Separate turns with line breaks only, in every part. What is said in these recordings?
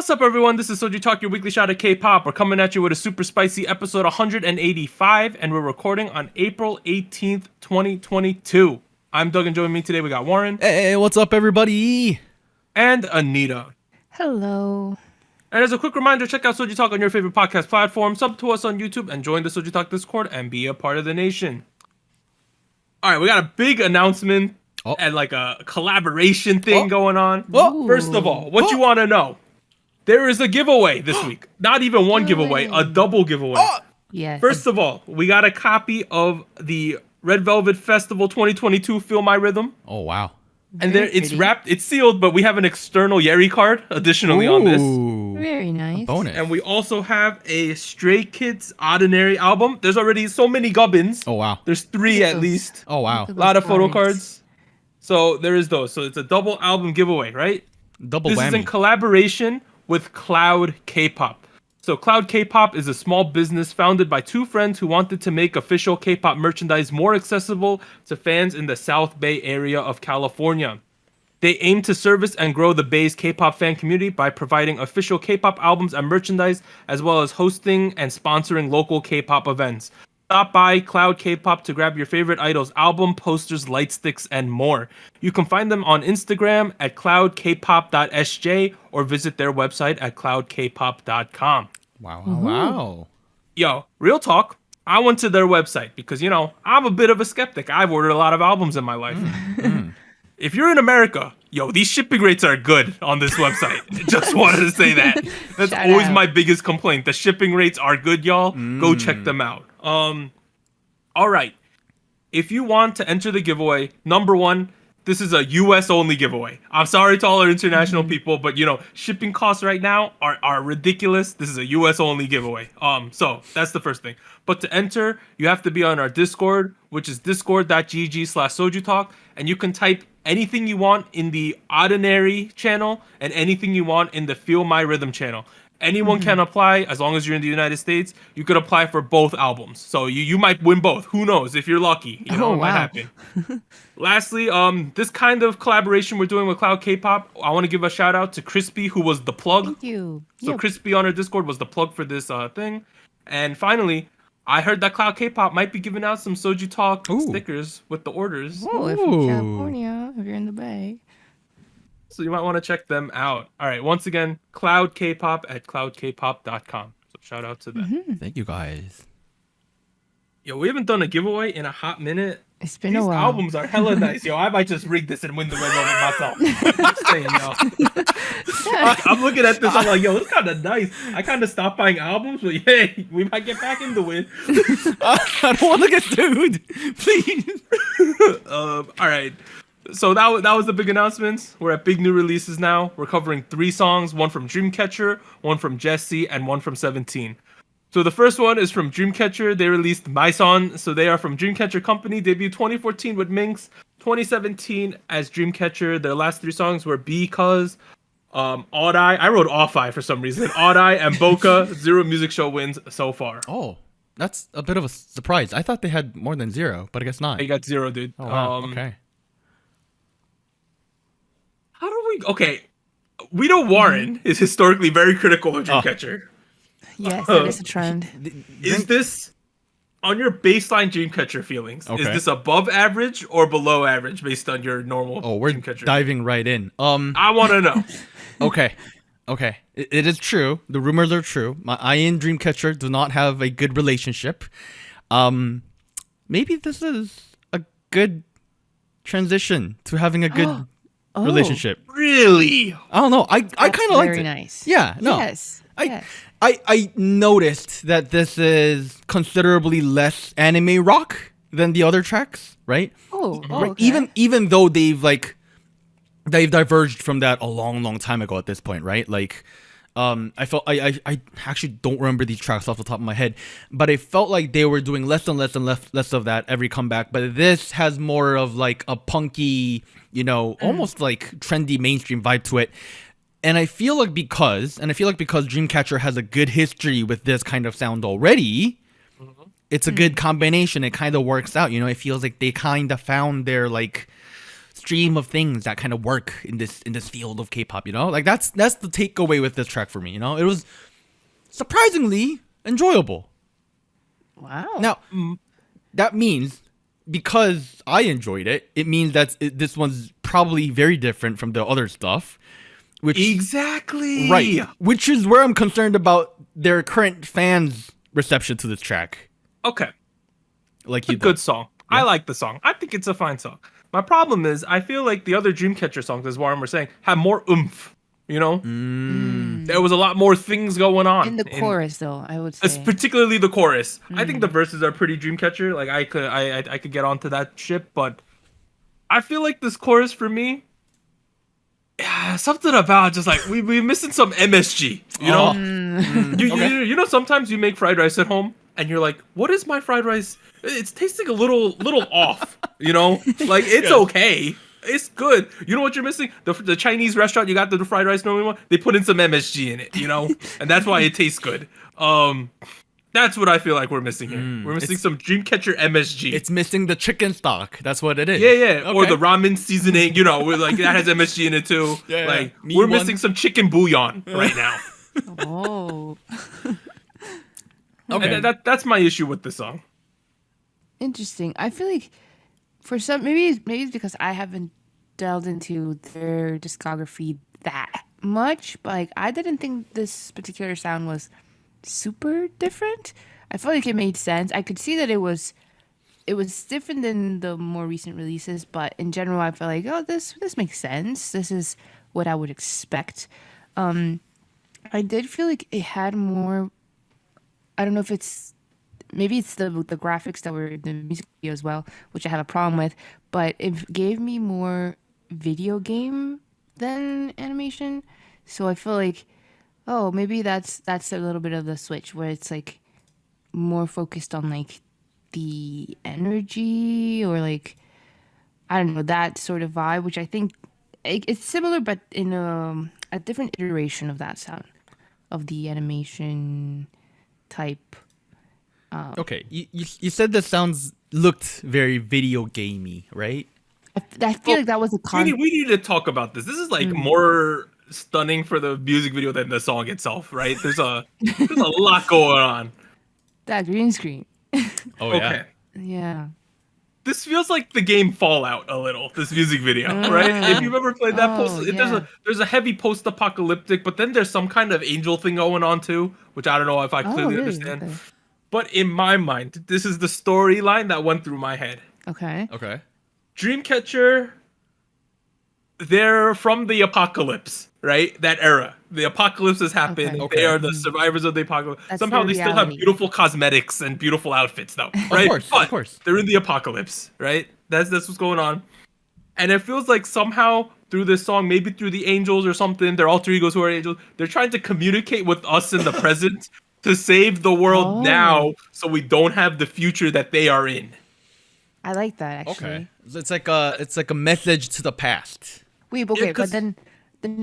What's up, everyone? This is SojuTalk, your weekly shot of K-pop. We're coming at you with a super spicy episode 185, and we're recording on April 18th, 2022. I'm Doug, and joining me today we got Warren.
Hey, what's up, everybody?
And Anita.
Hello.
And as a quick reminder, check out SojuTalk on your favorite podcast platform, sub to us on YouTube, and join the SojuTalk Discord and be a part of the nation. All right, we got a big announcement and like a collaboration thing going on. First of all, what you want to know? There is a giveaway this week. Not even one giveaway, a double giveaway.
Yes.
First of all, we got a copy of the Red Velvet Festival 2022 Feel My Rhythm.
Oh, wow.
And there it's wrapped, it's sealed, but we have an external Yeri card additionally on this.
Very nice.
Bonus.
And we also have a Stray Kids Ordinary album. There's already so many gubbins.
Oh, wow.
There's 3 at least.
Oh, wow.
A lot of photo cards. So there is those. So it's a double album giveaway, right?
Double
This
whammy.
is in collaboration with Cloud Kpop. So Cloud Kpop is a small business founded by 2 friends who wanted to make official K-pop merchandise more accessible to fans in the South Bay area of California. They aim to service and grow the Bay's K-pop fan community by providing official K-pop albums and merchandise, as well as hosting and sponsoring local K-pop events. Stop by Cloud Kpop to grab your favorite idol's album, posters, light sticks, and more. You can find them on Instagram at cloudkpop.sj or visit their website at cloudkpop.com.
Wow.
Yo, real talk. I went to their website because, you know, I'm a bit of a skeptic. I've ordered a lot of albums in my life. If you're in America, yo, these shipping rates are good on this website. Just wanted to say that. That's
Shout
always
out.
my biggest complaint. The shipping rates are good, y'all. Go check them out. All right. If you want to enter the giveaway, number 1, this is a US only giveaway. I'm sorry to all our international people, but you know, shipping costs right now are ridiculous. This is a US only giveaway. So that's the first thing. But to enter, you have to be on our Discord, which is discord.gg/SojuTalk, and you can type anything you want in the Ordinary channel and anything you want in the Feel My Rhythm channel. Anyone can apply as long as you're in the United States. You could apply for both albums. So you might win both. Who knows? If you're lucky, you know, it might happen. Lastly, this kind of collaboration we're doing with Cloud Kpop, I want to give a shout out to Crispy, who was the plug.
Thank you.
So Crispy on our Discord was the plug for this thing. And finally, I heard that Cloud Kpop might be giving out some SojuTalk stickers with the orders.
Oh, if you're in California, if you're in the Bay.
So you might want to check them out. All right, once again, Cloud Kpop at cloudkpop.com. So shout out to them.
Thank you, guys.
Yo, we haven't done a giveaway in a hot minute.
It's been
These
a while.
albums are hella nice. Yo, I might just rig this and win the Red Velvet myself. Just saying, yo. I'm looking at this, I'm like, yo, it's kind of nice. I kind of stopped buying albums, but hey, we might get back in the win.
I don't want to get sued. Please.
All right. So that was the big announcements. We're at big new releases now. We're covering 3 songs, one from Dreamcatcher, one from Jessi, and one from 17. So the first one is from Dreamcatcher. They released Maison. So they are from Dreamcatcher Company. Debuted 2014 with Minx, 2017 as Dreamcatcher. Their last 3 songs were Because, Odd Eye. I wrote Off Eye for some reason. Odd Eye and Boca. 0 music show wins so far.
Oh, that's a bit of a surprise. I thought they had more than 0, but I guess not.
You got 0, dude.
Oh, wow. Okay.
How do we... Okay. We know Warren is historically very critical of Dreamcatcher.
Yes, that is a trend.
Is this, on your baseline Dreamcatcher feelings, is
Okay.
this above average or below average based on your normal
Oh, we're
Dreamcatcher?
diving right in.
I want to know.
Okay. It is true. The rumors are true. I and Dreamcatcher do not have a good relationship. Maybe this is a good transition to having a good relationship.
Really?
I don't know. I kind of liked
Very
it.
nice.
Yeah. No.
Yes. yes.
I noticed that this is considerably less anime rock than the other tracks, right?
Okay.
Even though they've diverged from that a long time ago at this point, right? Like, I actually don't remember these tracks off the top of my head, but I felt like they were doing less of that every comeback. But this has more of like a punky, you know, almost like trendy mainstream vibe to it. And I feel like because Dreamcatcher has a good history with this kind of sound already, it's a good combination. It kind of works out, you know. It feels like they kind of found their like stream of things that kind of work in this field of K-pop. You know, like that's the takeaway with this track for me. You know, it was surprisingly enjoyable.
Wow.
Now, that means because I enjoyed it, it means that this one's probably very different from the other stuff. Which,
exactly.
Right. Which is where I'm concerned about their current fans' reception to this track.
Okay.
Like
It's a good song. Yeah. I like the song. I think it's a fine song. My problem is I feel like the other Dreamcatcher songs, as Warren was saying, have more oomph. You know? There was a lot more things going on.
In the chorus, though, I would say.
Particularly the chorus. I think the verses are pretty Dreamcatcher. Like, I could get onto that shit, but I feel like this chorus for me, something about just like, we're missing some MSG, you know? You know, sometimes you make fried rice at home, and you're like, what is my fried rice? It's tasting a little off, you know? Like, it's okay. It's good. You know what you're missing? The Chinese restaurant, you got the fried rice normally one, they put in some MSG in it, you know? And that's why it tastes good. That's what I feel like we're missing here. We're missing some Dreamcatcher MSG.
It's missing the chicken stock. That's what it is.
Yeah. Okay. Or the ramen seasoning, you know, like that has MSG in it too. Like we're missing some chicken bouillon right now.
Oh.
Okay. And that's my issue with the song.
Interesting. I feel like for some, maybe it's because I haven't delved into their discography that much, but like I didn't think this particular sound was super different. I felt like it made sense. I could see that it was different than the more recent releases, but in general I felt like, oh, this makes sense. This is what I would expect. I did feel like it had more, I don't know if it's maybe it's the graphics that were in the music video as well, which I have a problem with, but it gave me more video game than animation. So I feel like, oh, maybe that's a little bit of the switch where it's like more focused on like the energy or like, I don't know, that sort of vibe, which I think it's similar, but in a different iteration of that sound, of the animation type.
Okay, you said the sounds looked very video gamey, right?
I feel like that was a
we need to talk about this. This is like more stunning for the music video than the song itself, right? There's a lot going on.
That green screen.
Oh
okay.
Yeah.
This feels like the game Fallout a little. This music video, right? If you've ever played that there's a heavy post-apocalyptic, but then there's some kind of angel thing going on too, which I don't know if I clearly understand. Okay. But in my mind, this is the storyline that went through my head.
Okay.
Dreamcatcher, they're from the apocalypse, right? That era. The apocalypse has happened. Okay. They are the survivors of the apocalypse.
That's
somehow they still have beautiful cosmetics and beautiful outfits, though, right?
Of course.
They're in the apocalypse, right? That's what's going on. And it feels like somehow through this song, maybe through the angels or something, their alter egos who are angels, they're trying to communicate with us in the present to save the world now so we don't have the future that they are in.
I like that, actually.
Okay. It's like a message to the past.
Wait, okay, but then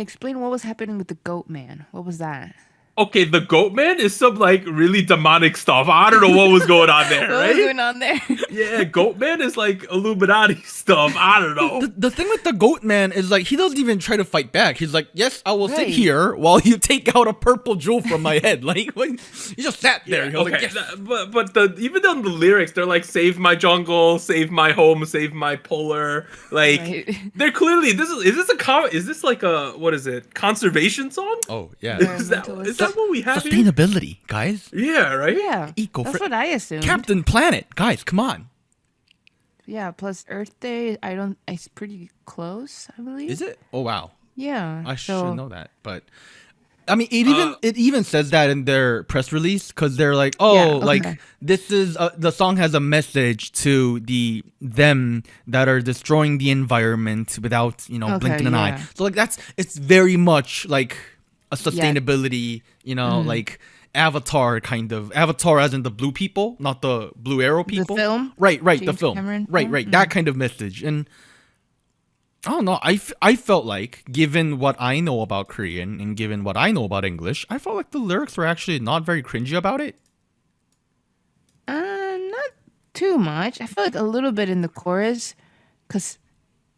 explain what was happening with the goat man. What was that?
Okay, the goat man is some like really demonic stuff. I don't know what was going on there, right?
What was going on there?
Yeah, goat man is like Illuminati stuff. I don't know.
The thing with the goat man is like he doesn't even try to fight back. He's like, yes, I will sit here while you take out a purple jewel from my head. Like he just sat there.
Yeah, okay. Like, yes. But even on the lyrics, they're like, save my jungle, save my home, save my polar. Like they're clearly is this like a what is it? Conservation song?
Oh yeah.
Is that what we have
sustainability,
here?
guys?
Yeah, right?
Yeah. That's what I assumed.
Captain Planet, guys, come on.
Yeah, plus Earth Day, it's pretty close, I believe.
Is it? Oh wow.
Yeah.
I should know that, but I mean, it even says that in their press release because they're like, this is the song has a message to them that are destroying the environment without blinking an eye. So like it's very much like a sustainability, like Avatar kind of Avatar, as in the blue people, not the Blue Arrow people.
The film,
right?
James
the film,
Cameron.
right. That kind of message, and I don't know. I felt like, given what I know about Korean and given what I know about English, I felt like the lyrics were actually not very cringy about it.
Not too much. I feel like a little bit in the chorus, because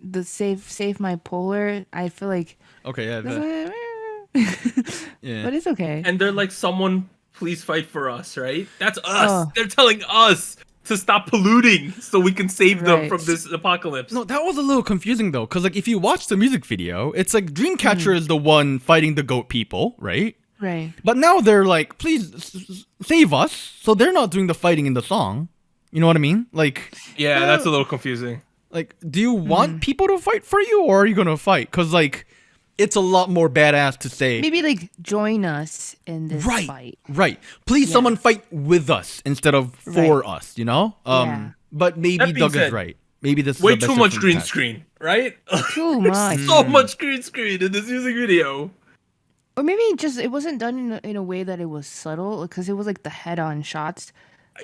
the save my polar. I feel like
Okay, yeah. Yeah.
but it's okay.
And they're like, someone please fight for us, right? That's us.
Oh.
They're telling us to stop polluting so we can save them
Right.
from this apocalypse.
No, that was a little confusing though, because like if you watch the music video, it's like Dreamcatcher is the one fighting the goat people, right?
Right.
But now they're like, please save us. So they're not doing the fighting in the song. You know what I mean? Like,
Yeah, that's a little confusing.
like, do you want people to fight for you, or are you gonna fight? Because like, it's a lot more badass to say,
Maybe like join us in this
right,
fight.
right. Please,
Yeah.
someone fight with us instead of for us. You know?
Yeah.
But maybe
That being
Doug is
said,
right. Maybe this is
Way
the best
too much
from
green
Cat.
screen, right?
Too much.
So much green screen in this music video.
Or maybe just it wasn't done in a way that it was subtle because it was like the head-on shots,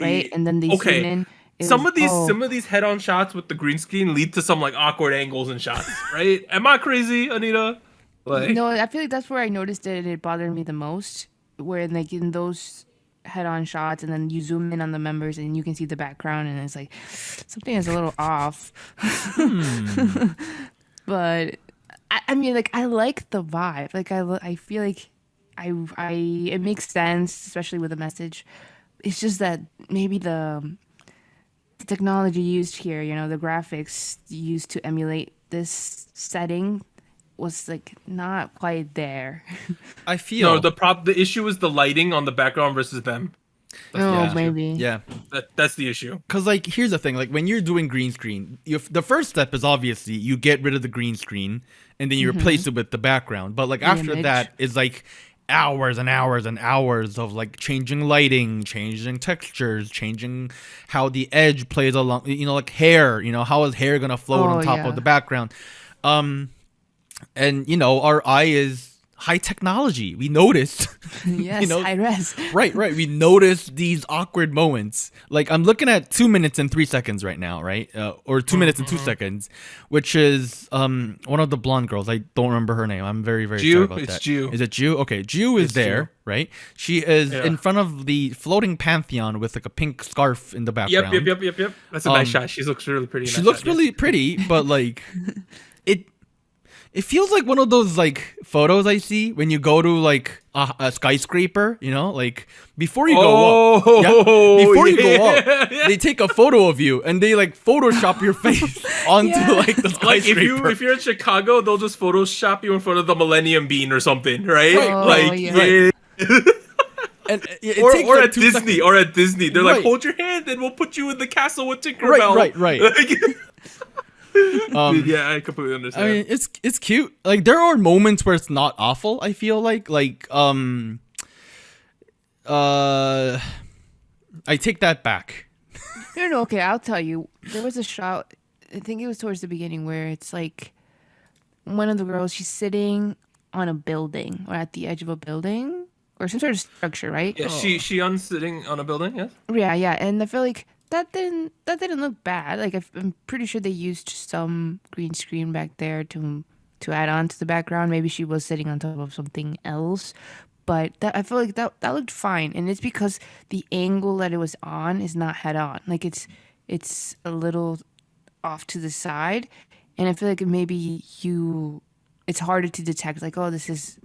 right? And then they
Okay.
zoom in. It
Some
was-
of these head-on shots with the green screen lead to some like awkward angles and shots, right? Am I crazy, Anita? Like,
No, I feel like that's where I noticed that it bothered me the most. Where like in those head-on shots, and then you zoom in on the members, and you can see the background, and it's like something is a little off. But I mean, like I like the vibe. Like I feel like I it makes sense, especially with the message. It's just that maybe the technology used here, you know, the graphics used to emulate this setting was like not quite there.
I feel
no, the issue is the lighting on the background versus them.
Oh,
yeah.
maybe.
yeah.
That's the issue.
Because, like, here's the thing. Like, when you're doing green screen, the first step is obviously you get rid of the green screen and then you replace it with the background. But, like, after
image.
that is, like, hours and hours and hours of, like, changing lighting, changing textures, changing how the edge plays along, you know, like, hair. You know, how is hair going to float on top
yeah.
of the background? And, you know, our eye is high technology. We noticed.
Yes,
you know,
high res.
Right. We notice these awkward moments. Like, I'm looking at 2 minutes and 3 seconds right now, right? Or 2 minutes and 2 seconds, which is one of the blonde girls. I don't remember her name. I'm very, very
Ju?
sorry about
It's
that.
Ju.
Is it Ju? Okay, Ju is
It's
there,
Ju.
right? She is
Yeah.
in front of the floating pantheon with like a pink scarf in the background.
Yep. That's a nice shot. She looks really pretty. in
She
that
looks
shot, yes.
really pretty, but like it feels like one of those like photos I see when you go to like a skyscraper, you know, like before you go up. Before you go up,
yeah.
they take a photo of you and they like Photoshop your face onto like the
Like
skyscraper.
if you're in Chicago, they'll just Photoshop you in front of the Millennium Bean or something, right?
Oh,
like
yeah.
and it
Or,
takes
or
like
at
2
Disney,
seconds.
or at Disney, they're
Right.
like, hold your hand, and we'll put you in the castle with Tinkerbell.
Right.
Dude, yeah, I completely understand.
I mean, it's cute. Like there are moments where it's not awful. I feel like I take that back.
No, okay, I'll tell you. There was a shot, I think it was towards the beginning, where it's like one of the girls, she's sitting on a building or at the edge of a building or some sort of structure, right?
yeah, she sitting on a building. Yes.
Yeah, and I feel like that didn't look bad. Like I'm pretty sure they used some green screen back there to add on to the background. Maybe she was sitting on top of something else, but I feel like that looked fine, and it's because the angle that it was on is not head on. Like it's a little off to the side, and I feel like maybe it's harder to detect. Like, oh, this is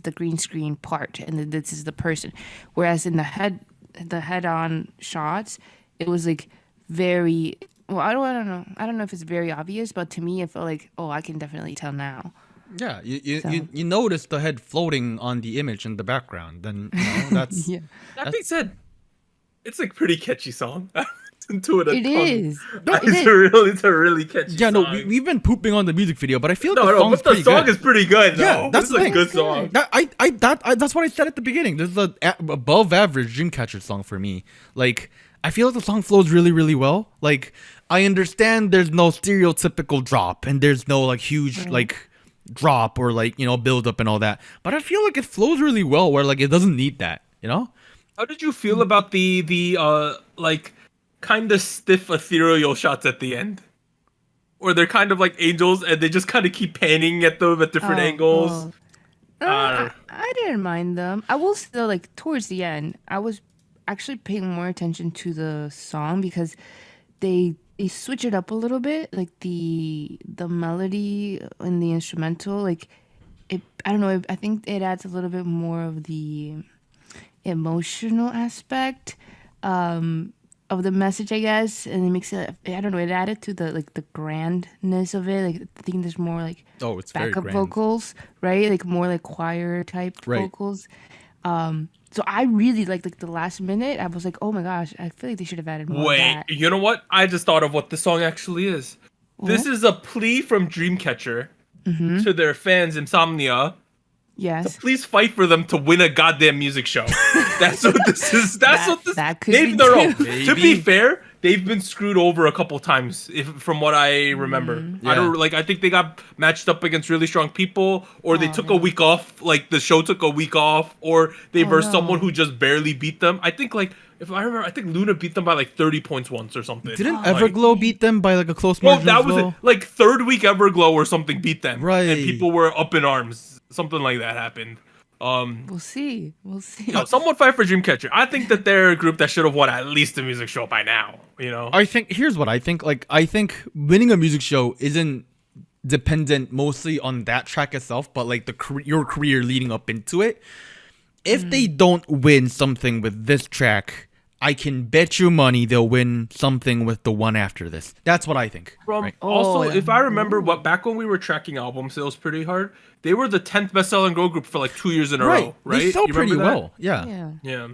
the green screen part, and then this is the person. Whereas in the head on shots, it was like very well. I don't know. I don't know if it's very obvious, but to me, it felt like, oh, I can definitely tell now.
Yeah, you notice the head floating on the image in the background. Then you know, that's
Yeah,
That being said, it's like pretty catchy song. Into it.
it is. No, it
It's
is.
it's a really catchy.
yeah. No,
song.
we've been pooping on the music video, but I feel like
no,
the song's
but the
pretty
song
good.
is pretty good. Though.
Yeah, that's
this is
the
a
thing.
good song.
That's what I said at the beginning. This is above average Dreamcatcher song for me. Like, I feel like the song flows really, really well. Like, I understand there's no stereotypical drop and there's no like huge like drop or like, you know, build up and all that. But I feel like it flows really well where like it doesn't need that, you know?
How did you feel about the like kind of stiff ethereal shots at the end? Or they're kind of like angels and they just kind of keep panning at them at different angles.
I didn't mind them. I will still like towards the end. I was actually paying more attention to the song because they switch it up a little bit, like the melody and the instrumental, like it. I don't know. I think it adds a little bit more of the emotional aspect of the message, I guess, and it makes it. I don't know. It added to the like the grandness of it. Like I think there's more like
it's very
backup
grand.
vocals, right? Like more like choir type
Right.
vocals. So I really like the last minute. I was like, oh my gosh, I feel like they should have added more of
Wait,
that.
you know what? I just thought of what the song actually is. This is a plea from Dreamcatcher to their fans, Insomnia.
Yes.
Please fight for them to win a goddamn music show. That's what this is. That's what this.
that could be
no.
too.
To be fair, they've been screwed over a couple times, from what I remember. I don't like. I think they got matched up against really strong people, or they took a week off. Like the show took a week off, or they versed someone who just barely beat them. I think like if I remember, I think Luna beat them by like 30 points once or something.
Didn't Everglow beat them by like a close
Well,
margin?
that
as
was
well?
it. Like third week Everglow or something beat them,
Right.
And people were up in arms. Something like that happened.
We'll see.
No, someone fight for Dreamcatcher. I think that they're a group that should have won at least a music show by now. You know,
I think here's what I think. Like I think winning a music show isn't dependent mostly on that track itself, but like your career leading up into it. If they don't win something with this track, I can bet you money they'll win something with the one after this. That's what I think. Right?
Also, if I remember, back when we were tracking album sales pretty hard, they were the 10th best-selling girl group for like 2 years in a row. Right?
They sell
You
pretty
remember that?
well. Yeah.
Yeah.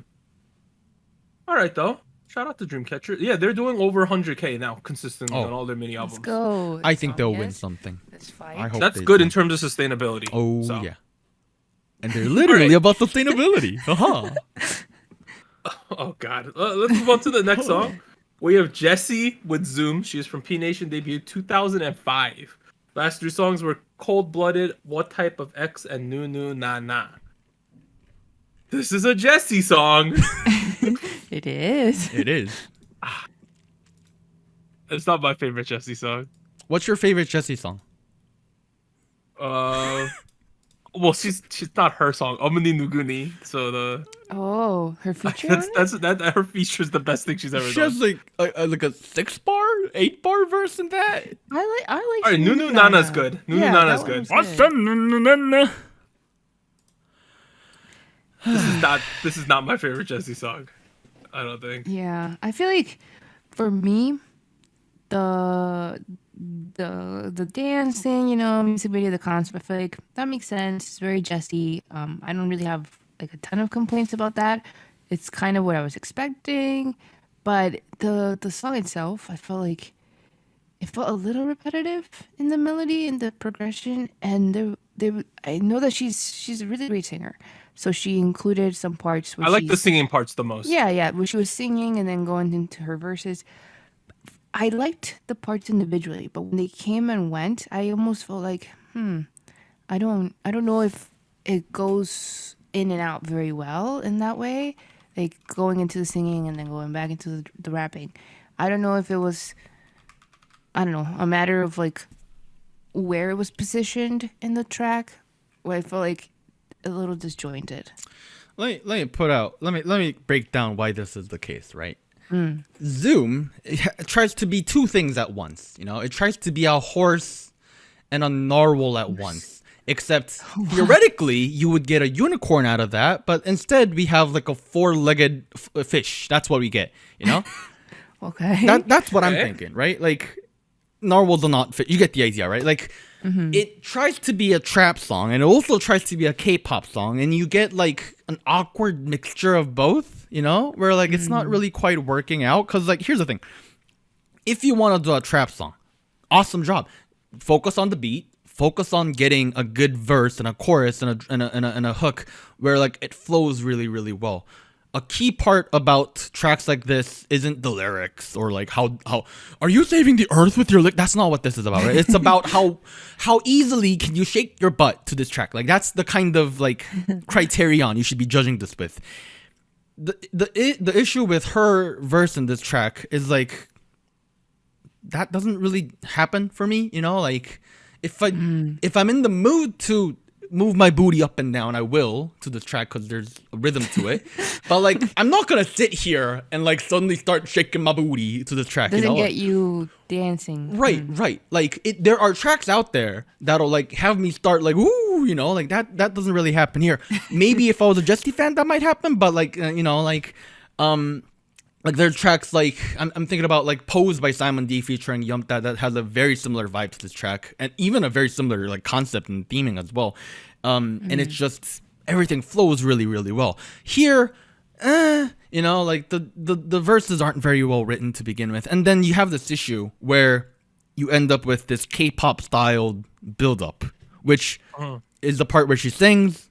All right, though. Shout out to Dreamcatcher. Yeah, they're doing over 100K now consistently on all their mini albums.
Let's go.
I think they'll win something.
Let's fight.
I hope
That's
they
good
do.
in terms of sustainability.
Oh
So.
yeah. And they're literally about sustainability.
Oh God. Let's move on to the next song. We have Jessi with Zoom. She is from P Nation, debuted 2005. Last 3 songs were Cold Blooded, What Type of X, and Nu Nu Na Na. This is a Jessi song.
It is.
It is.
It's not my favorite Jessi song.
What's your favorite Jessi song?
Well, she's not her song. Omni Nuguni. So
Oh, her feature on it?
that her feature is the best thing she's ever
She
done.
has like a 6-bar, 8-bar verse in that.
I like.
All right, Nu Nu Nana's good. Nu Nu
Yeah,
Nana's
that one
good.
was good.
This is not my favorite Jessi song. I don't think.
Yeah, I feel like for me, the dancing, music video, the concept, I feel like that makes sense. It's very Jessi. I don't really have like a ton of complaints about that. It's kind of what I was expecting, but the song itself, I felt like it felt a little repetitive in the melody and the progression. And I know that she's a really great singer, so she included some parts. Where
I like the
she's-
singing parts the most.
yeah, where she was singing and then going into her verses. I liked the parts individually, but when they came and went, I almost felt like, I don't know if it goes in and out very well in that way, like going into the singing and then going back into the rapping. I don't know if it was, a matter of like where it was positioned in the track, where I felt like a little disjointed.
Let me break down why this is the case, right? Zoom tries to be 2 things at once. It tries to be a horse and a narwhal at once. Except theoretically, you would get a unicorn out of that, but instead we have like a 4-legged fish. That's what we get.
Okay.
That's what I'm thinking, right? Like narwhals are not fit. You get the idea, right? Like it tries to be a trap song, and it also tries to be a K-pop song, and you get like an awkward mixture of both. Where like it's not really quite working out. Because like here's the thing: if you want to do a trap song, awesome job. Focus on the beat. Focus on getting a good verse and a chorus and a hook where like it flows really, really well. A key part about tracks like this isn't the lyrics or like how are you saving the earth with your lick? That's not what this is about, right? It's about how easily can you shake your butt to this track. Like that's the kind of like criterion you should be judging this with. The issue with her verse in this track is like that doesn't really happen for me, like if I'm in the mood to move my booty up and down, I will to this track because there's a rhythm to it. But like, I'm not gonna sit here and like suddenly start shaking my booty to this track.
Doesn't
you know?
get you dancing.
Right, right. Like there are tracks out there that'll like have me start like ooh, you know, like that doesn't really happen here. Maybe if I was a Jessi fan, that might happen. But like you know, like there's tracks like I'm thinking about like Pose by Simon D featuring Yump that has a very similar vibe to this track and even a very similar like concept and theming as well. And it's just everything flows really, really well. Here, you know, like the verses aren't very well written to begin with. And then you have this issue where you end up with this K-pop styled build-up, which is the part where she sings.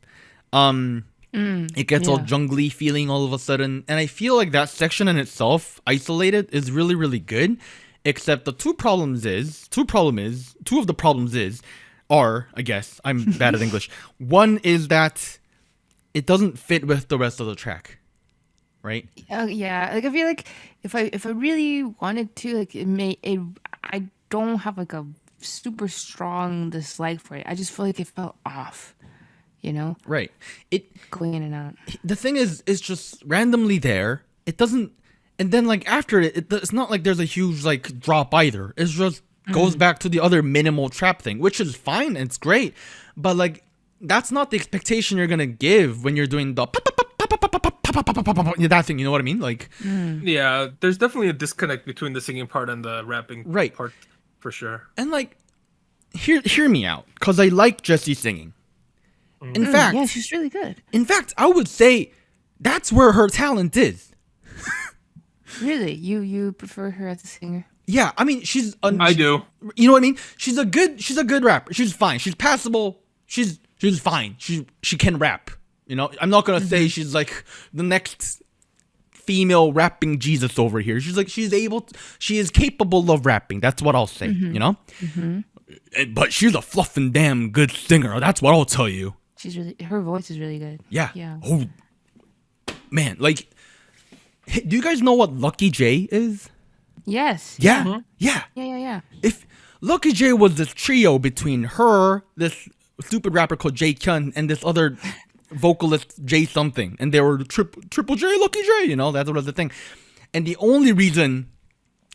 It gets all jungly feeling all of a sudden. And I feel like that section in itself, isolated, is really, really good. Except two of the problems are, I guess, I'm bad at English. One is that it doesn't fit with the rest of the track. Right?
Yeah. Like I feel like if I really wanted to, like I don't have like a super strong dislike for it. I just feel like it felt off. You know?
Right.
Going in and out.
The thing is, it's just randomly there. It doesn't, and then like after it's not like there's a huge like drop either. It's just goes back to the other minimal trap thing, which is fine. It's great, but like that's not the expectation you're gonna give when you're doing the that thing. You know what I mean? Like,
yeah, there's definitely a disconnect between the singing part and the rapping part, for sure.
And like, hear me out, cause I like Jessi singing. In fact,
yeah, she's really good.
In fact, I would say that's where her talent is.
Really? You prefer her as a singer?
Yeah, I mean,
I do.
You know what I mean? She's a good rapper. She's fine. She's passable. She's fine. She can rap. You know, I'm not gonna say she's like the next female rapping Jesus over here. She's like she is capable of rapping. That's what I'll say. You know. But she's a fluffing damn good singer. That's what I'll tell you.
Her voice is really good.
Yeah.
Yeah.
Oh, man. Like, do you guys know what Lucky J is?
Yes.
Yeah. Yeah.
Yeah.
If Lucky J was this trio between her, this stupid rapper called J Kyun, and this other vocalist J something, and they were triple J, Lucky J, you know, that was the thing. And the only reason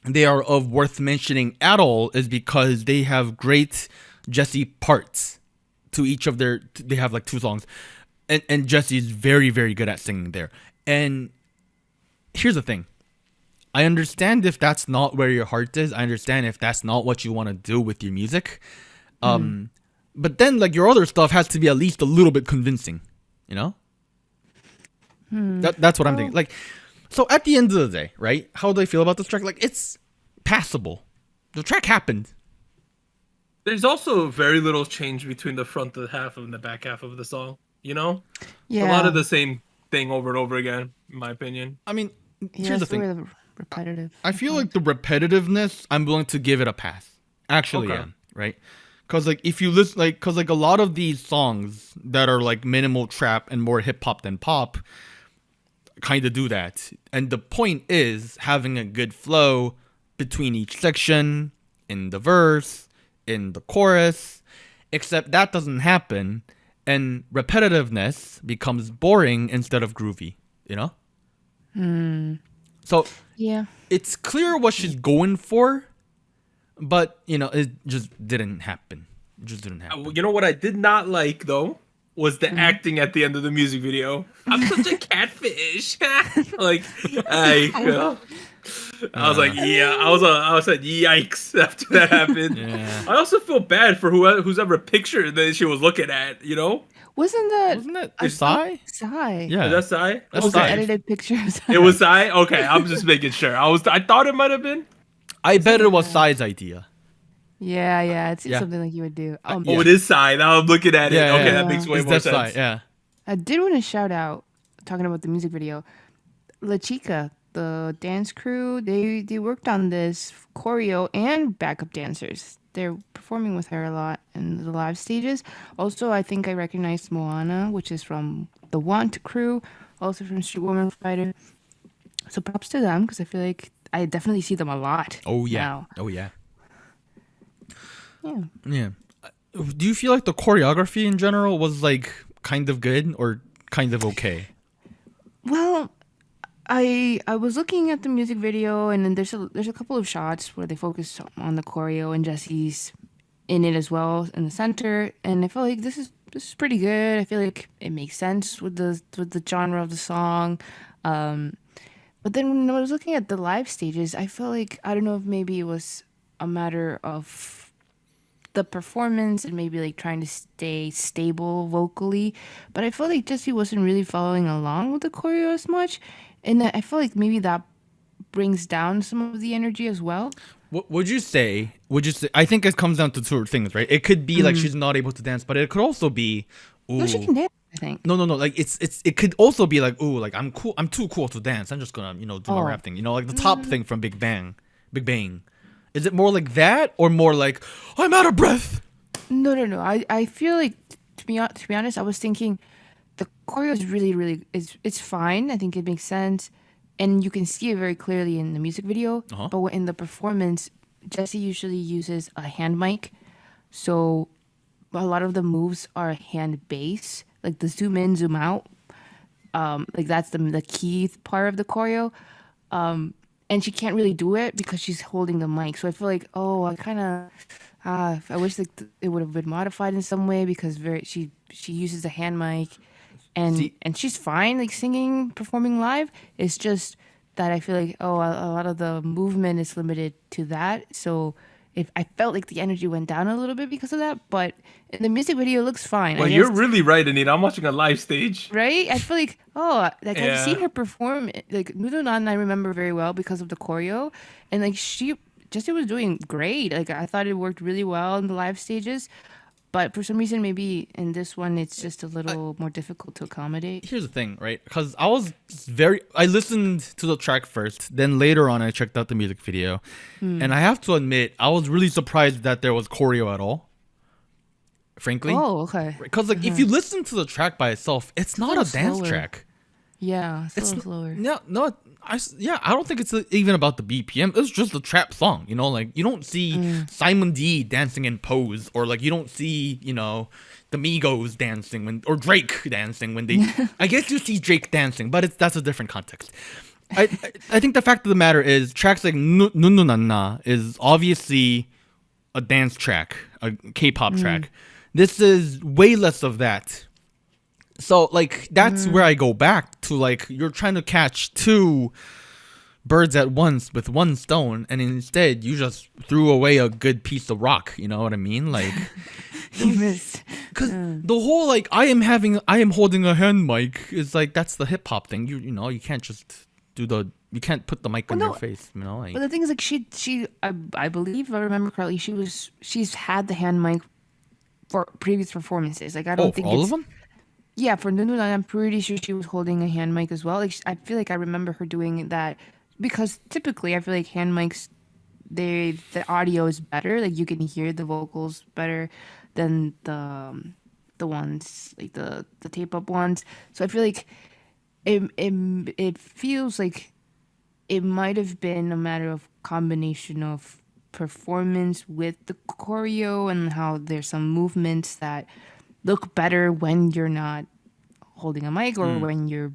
they are of worth mentioning at all is because they have great Jessi parts to each of they have like 2 songs, and Jessi is very, very good at singing there. And here's the thing, I understand if that's not where your heart is. I understand if that's not what you want to do with your music, but then like your other stuff has to be at least a little bit convincing, you know. That's what I'm thinking. Like, so at the end of the day, right, how do I feel about this track? Like, it's passable. The track happened.
There's also very little change between the front half and the back half of the song, you know?
Yeah.
A lot of the same thing over and over again, in my opinion.
I mean,
Yeah,
here's the
it's
thing.
sort of repetitive.
I feel like the repetitiveness, I'm willing to give it a pass. Actually,
Okay.
am, right? Because like if you listen, like, because like a lot of these songs that are like minimal trap and more hip hop than pop, kind of do that. And the point is having a good flow between each section, in the verse, in the chorus, except that doesn't happen, and repetitiveness becomes boring instead of groovy, you know? So
Yeah.
it's clear what she's going for, but you know, it just didn't happen. It just didn't happen.
You know what I did not like, though? Was the acting at the end of the music video. I'm such a catfish. Like, I was like, yeah. I was like, yikes after that happened.
Yeah.
I also feel bad for who's ever picture that she was looking at, you know?
Wasn't
Wasn't that Psy?
Psy?
Yeah.
Is that Psy?
That's
Was the
Psy.
edited pictures?
It was Psy? Okay, I'm just making sure. I thought it might have been.
I bet it was Psy's idea.
Yeah. It seems
Yeah.
something like you would do.
Oh, it is Psy. Now I'm looking at it.
Yeah,
Okay,
yeah.
that makes way
It's
more
that
sense.
Psy, yeah.
I did want to shout out, talking about the music video, La Chica, the dance crew. They worked on this choreo and backup dancers. They're performing with her a lot in the live stages. Also, I think I recognized Moana, which is from the Want crew, also from Street Woman Fighter. So props to them, because I feel like I definitely see them a lot.
Oh yeah.
now.
Oh yeah.
Yeah.
Yeah. do you feel like the choreography in general was like kind of good or kind of okay?
Well, I was looking at the music video, and then there's a couple of shots where they focus on the choreo, and Jessi's in it as well in the center, and I felt like this is pretty good. I feel like it makes sense with the genre of the song. But then when I was looking at the live stages, I felt like, I don't know if maybe it was a matter of the performance and maybe like trying to stay stable vocally, but I felt like Jessie wasn't really following along with the choreo as much, and I feel like maybe that brings down some of the energy as well.
What would you say? I think it comes down to two things, right? It could be like she's not able to dance, but it could also be,
No, she can dance, I think.
No. Like it could also be like, ooh, like I'm cool. I'm too cool to dance. I'm just gonna, do my rap thing. Like the top thing from Big Bang. Is it more like that or more like I'm out of breath?
No. I feel like to be honest, I was thinking the choreo is really it's fine. I think it makes sense, and you can see it very clearly in the music video. But in the performance, Jessi usually uses a hand mic, so a lot of the moves are hand bass, like the zoom in, zoom out. Like that's the key part of the choreo. And she can't really do it because she's holding the mic. So I feel like, I wish like it would have been modified in some way because she uses a hand mic, and she's fine like singing, performing live. It's just that I feel like a lot of the movement is limited to that. So if I felt like the energy went down a little bit because of that, but in the music video it looks fine.
Well, you're really right, Anita. I'm watching a live stage.
Right? I feel like, I've seen her perform, like, Nudunan I remember very well because of the choreo, and, like, Jessi was doing great. Like, I thought it worked really well in the live stages, but for some reason, maybe in this one, it's just a little more difficult to accommodate.
Here's the thing, right? Because I listened to the track first, then later on I checked out the music video, and I have to admit, I was really surprised that there was choreo at all. Frankly.
Oh, okay.
Because like if you listen to the track by itself, it's not a dance
slower.
track.
Yeah, it's slower.
No, I don't think it's even about the BPM. It's just a trap song, like you don't see Simon D dancing in Pose, or like you don't see, the Migos dancing or Drake dancing when they, I guess you see Drake dancing, but that's a different context. I think the fact of the matter is tracks like Nununanna is obviously a dance track, a K-pop track. This is way less of that. So, like, that's where I go back to, like, you're trying to catch two birds at once with one stone, and instead you just threw away a good piece of rock. You know what I mean? Like,
You missed.
because the whole, like, I am holding a hand mic is, like, that's the hip hop thing. You can't just you can't put the mic on your face, like.
But the thing is, like, I believe, if I remember correctly, she's had the hand mic for previous performances. Like, I don't think
all of them?
Yeah, for Nunu, I'm pretty sure she was holding a hand mic as well. Like, I feel like I remember her doing that because typically I feel like hand mics, the audio is better. Like, you can hear the vocals better than the ones like the tape up ones. So I feel like it feels like it might have been a matter of combination of performance with the choreo and how there's some movements that look better when you're not holding a mic or when you're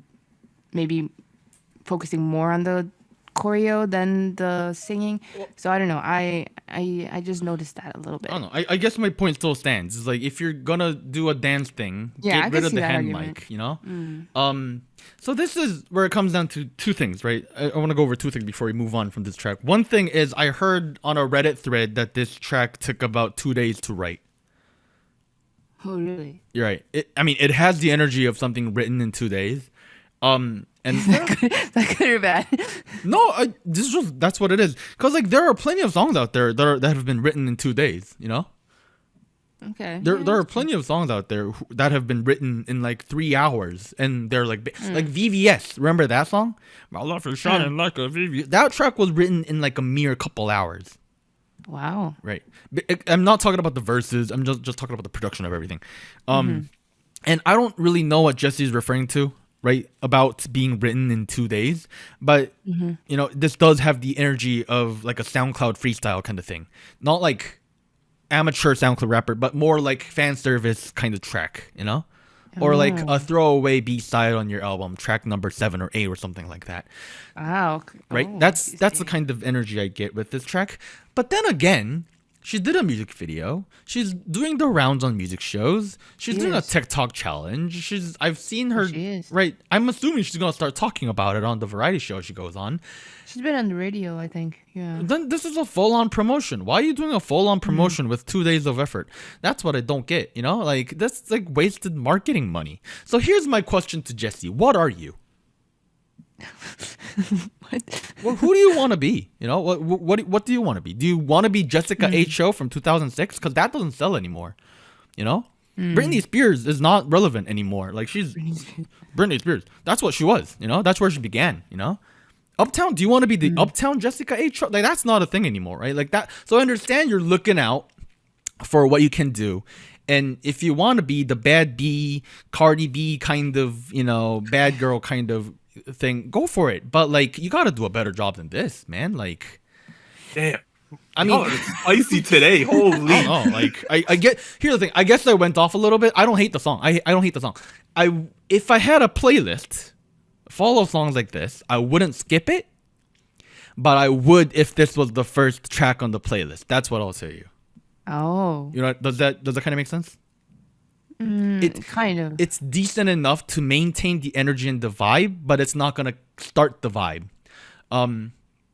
maybe focusing more on the choreo than the singing. So I don't know. I just noticed that a little bit.
I don't know. I guess my point still stands. It's like if you're gonna do a dance thing, get rid of the hand mic, So this is where it comes down to two things, right? I want to go over two things before we move on from this track. One thing is I heard on a Reddit thread that this track took about 2 days to write.
Oh, really?
You're right. It has the energy of something written in 2 days. And
that good or bad?
No, that's what it is. Because like there are plenty of songs out there that have been written in 2 days.
Okay.
There are plenty of songs out there that have been written in like 3 hours, and they're like VVS. Remember that song? My life is shining like a VVS. That track was written in like a mere couple hours.
Wow.
Right. I'm not talking about the verses. I'm just talking about the production of everything. And I don't really know what Jessie's referring to, right? About being written in 2 days. But, this does have the energy of like a SoundCloud freestyle kind of thing. Not like amateur SoundCloud rapper, but more like fan service kind of track, you know? Or like a throwaway B-side on your album, track number 7 or 8 or something like that.
Wow.
Right? That's the kind of energy I get with this track. But then again, she did a music video. She's doing the rounds on music shows. She's doing a TikTok challenge. I've seen her.
She is.
Right. I'm assuming she's gonna start talking about it on the variety show she goes on.
She's been on the radio, I think. Yeah.
Then this is a full-on promotion. Why are you doing a full-on promotion with 2 days of effort? That's what I don't get. You know, like that's like wasted marketing money. So here's my question to Jessi: what are you?
What?
Well, who do you want to be? You know, what do you want to be? Do you want to be Jessica H Show from 2006? Because that doesn't sell anymore. You know, Britney Spears is not relevant anymore. Like she's Britney Spears. That's what she was. You know, that's where she began. You know, Uptown. Do you want to be the Uptown Jessica H Show? Like that's not a thing anymore, right? Like that. So I understand you're looking out for what you can do. And if you want to be the bad B, Cardi B kind of, you know, bad girl kind of thing, go for it. But like you got to do a better job than this, man. Like
Damn.
I mean,
it's spicy today. Holy.
I don't know. Like I get, here's the thing. I guess I went off a little bit. I don't hate the song. I don't hate the song. If I had a playlist full of songs like this, I wouldn't skip it, but I would if this was the first track on the playlist. That's what I'll tell you.
Oh.
You know, does that kind of make sense?
Kind of.
It's decent enough to maintain the energy and the vibe, but it's not gonna start the vibe.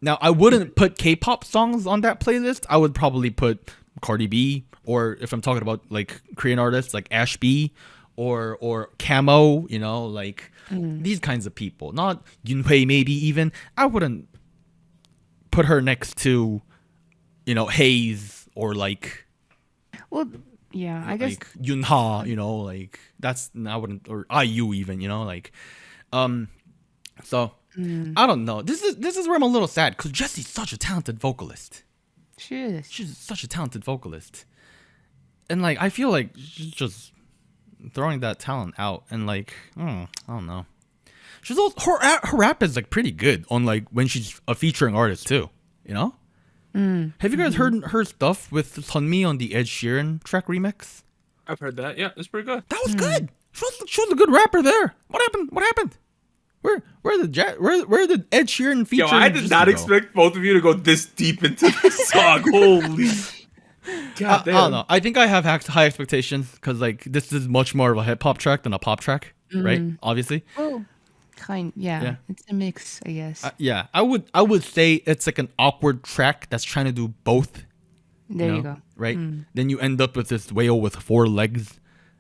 Now I wouldn't put K-pop songs on that playlist. I would probably put Cardi B, or if I'm talking about like Korean artists like Ash B or Camo, you know, like these kinds of people. Not Yunhui maybe even. I wouldn't put her next to, you know, Haze or like
Well, yeah, I guess.
like Yunha, you know, like that's I wouldn't, or IU even, you know, like so I don't know. This is where I'm a little sad because Jessi's such a talented vocalist.
She is.
She's such a talented vocalist, and like I feel like she's just throwing that talent out, and like I don't know. She's also, her rap is like pretty good on like when she's a featuring artist too, you know. Have you guys heard her stuff with Sunmi on the Ed Sheeran track remix?
I've heard that. Yeah, it's pretty good.
That was good. She was a good rapper there. What happened? Where did Ed Sheeran feature?
Yo, I did not expect both of you to go this deep into this song. Holy. God damn.
I don't know. I think I have high expectations because like this is much more of a hip hop track than a pop track, right? Obviously.
Oh, yeah. It's a mix, I guess.
Yeah, I would say it's like an awkward track that's trying to do both.
There you go.
Right? Then you end up with this whale with 4 legs.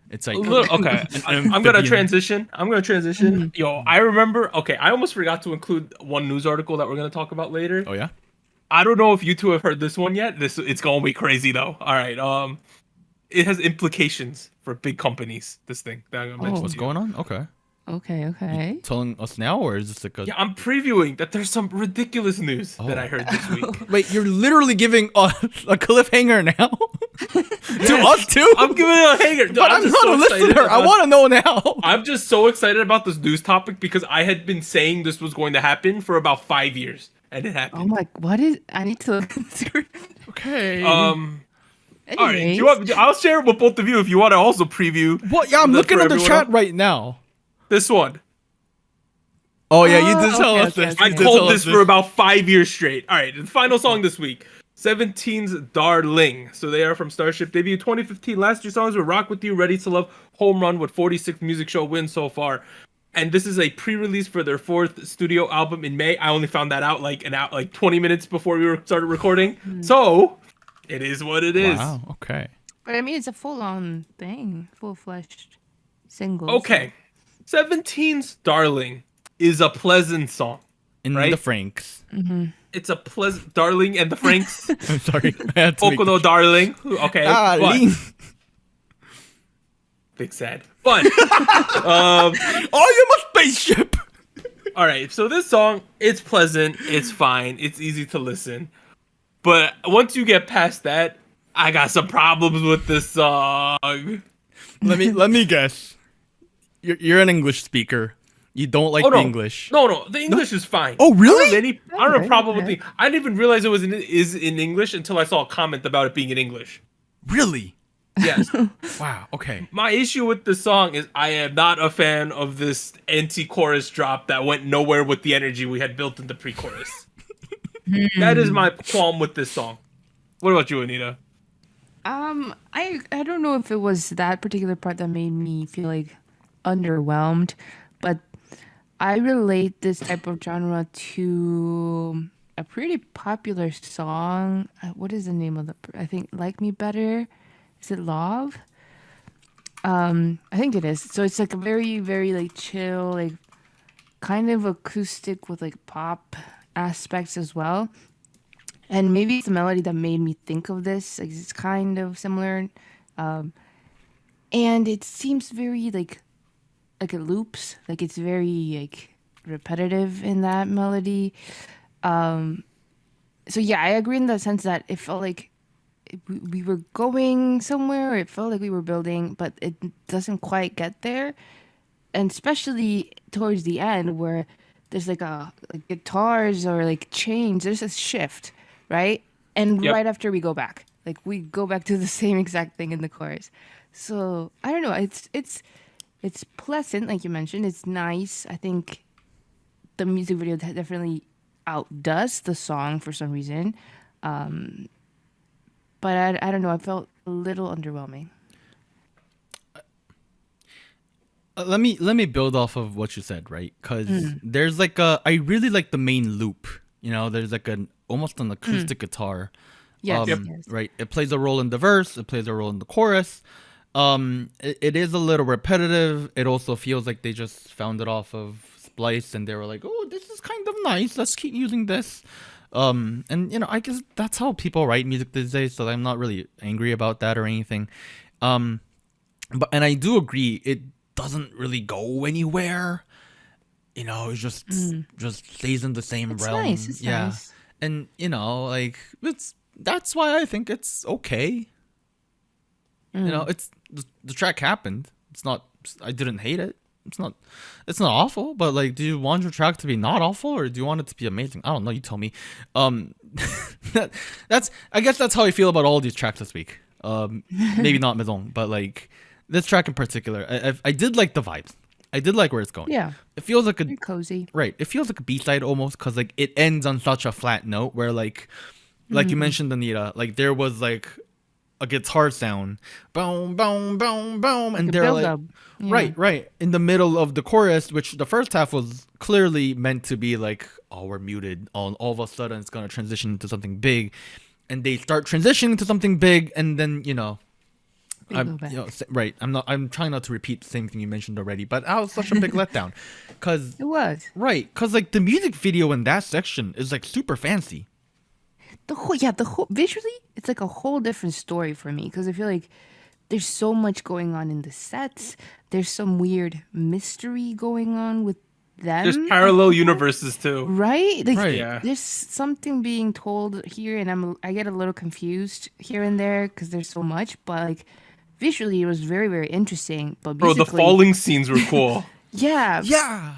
It's like
okay. I'm gonna transition. Yo, I remember. Okay, I almost forgot to include one news article that we're gonna talk about later.
Oh yeah.
I don't know if you two have heard this one yet. It's gonna be crazy though. All right. It has implications for big companies. This thing that I'm gonna mention.
What's going on? Okay.
Okay.
Telling us now, or is this like a...
Yeah, I'm previewing that there's some ridiculous news that I heard this week.
Wait, you're literally giving a cliffhanger now? To us too?
I'm giving it a hanger.
But I'm not a listener. I want to know now.
I'm just so excited about this news topic because I had been saying this was going to happen for about 5 years, and it happened.
Oh my, what is... I need to look into it.
Okay.
All right. I'll share it with both of you if you want to also preview.
What? Yeah, I'm looking at the chat right now.
This one.
Oh yeah, you did tell us this.
I called this for about 5 years straight. All right, the final song this week, 17's Darl+ing. So they are from Starship. Debut 2015. Last 2 songs were Rock With You, Ready to Love, Home Run with 46 music show wins so far. And this is a pre-release for their 4th studio album in May. I only found that out like 20 minutes before we started recording. So it is what it is.
Wow. Okay.
But I mean, it's a full-on thing, full-fleshed single.
Okay. 17's Darl+ing is a pleasant song.
In
right?
the Franks.
It's a pleasant... Darl+ing and the Franks.
I'm sorry. I had to
Boku no Darl+ing. Okay.
Darling.
Big sad. But...
oh, you're my spaceship!
Alright, so this song, it's pleasant. It's fine. It's easy to listen. But once you get past that, I got some problems with this song.
Let me guess. You're an English speaker. You don't like the English.
No, the English is fine.
Oh, really?
I don't have a problem with the... I didn't even realize it is in English until I saw a comment about it being in English.
Really?
Yes.
Wow. Okay.
My issue with the song is I am not a fan of this anti-chorus drop that went nowhere with the energy we had built in the pre-chorus. That is my qualm with this song. What about you, Anita?
I don't know if it was that particular part that made me feel like underwhelmed, but I relate this type of genre to a pretty popular song. What is the name of I think Like Me Better. Is it Love? I think it is. So it's like a very, very like chill, like kind of acoustic with like pop aspects as well. And maybe it's the melody that made me think of this. Like it's kind of similar. And it seems very like it loops. Like it's very like repetitive in that melody. So yeah, I agree in the sense that it felt like we were going somewhere. Or it felt like we were building, but it doesn't quite get there. And especially towards the end where there's like guitars or like chains, there's a shift, right? And
Yep.
right after we go back, like we go back to the same exact thing in the chorus. So I don't know. It's pleasant, like you mentioned. It's nice. I think the music video definitely outdoes the song for some reason. But I don't know. I felt a little underwhelming.
Let me build off of what you said, right? Because there's like I really like the main loop. You know, there's like almost an acoustic guitar.
Yes, yes.
Right. It plays a role in the verse. It plays a role in the chorus. It is a little repetitive. It also feels like they just found it off of Splice and they were like, oh, this is kind of nice. Let's keep using this. And you know, I guess that's how people write music these days. So I'm not really angry about that or anything. And I do agree. It doesn't really go anywhere. You know, it just stays in the same
It's
realm.
nice. It's nice.
And you know, like that's why I think it's okay. You know, it's the track happened. It's not. I didn't hate it. It's not awful. But like, do you want your track to be not awful or do you want it to be amazing? I don't know. You tell me. That's. I guess that's how I feel about all these tracks this week. Maybe not Maison, but like this track in particular. I did like the vibes. I did like where it's going.
Yeah.
It feels like
Very cozy.
Right. It feels like a B-side almost because like it ends on such a flat note where like you mentioned, Anita, like there was like a guitar sound, boom, boom, boom, boom, and they're like, right, in the middle of the chorus, which the first half was clearly meant to be like, oh, we're muted. All of a sudden, it's gonna transition into something big, and they start transitioning to something big, and then you know. Right. I'm trying not to repeat the same thing you mentioned already, but that was such a big letdown, because
It was.
right, because like the music video in that section is like super fancy.
The whole visually, it's like a whole different story for me because I feel like there's so much going on in the sets. There's some weird mystery going on with them.
There's parallel universes too.
Right? Like,
Right.
Yeah.
there's something being told here, and I get a little confused here and there because there's so much. But like, visually, it was very, very interesting. But
Bro, the
musically,
falling scenes were cool.
yeah,
Yeah.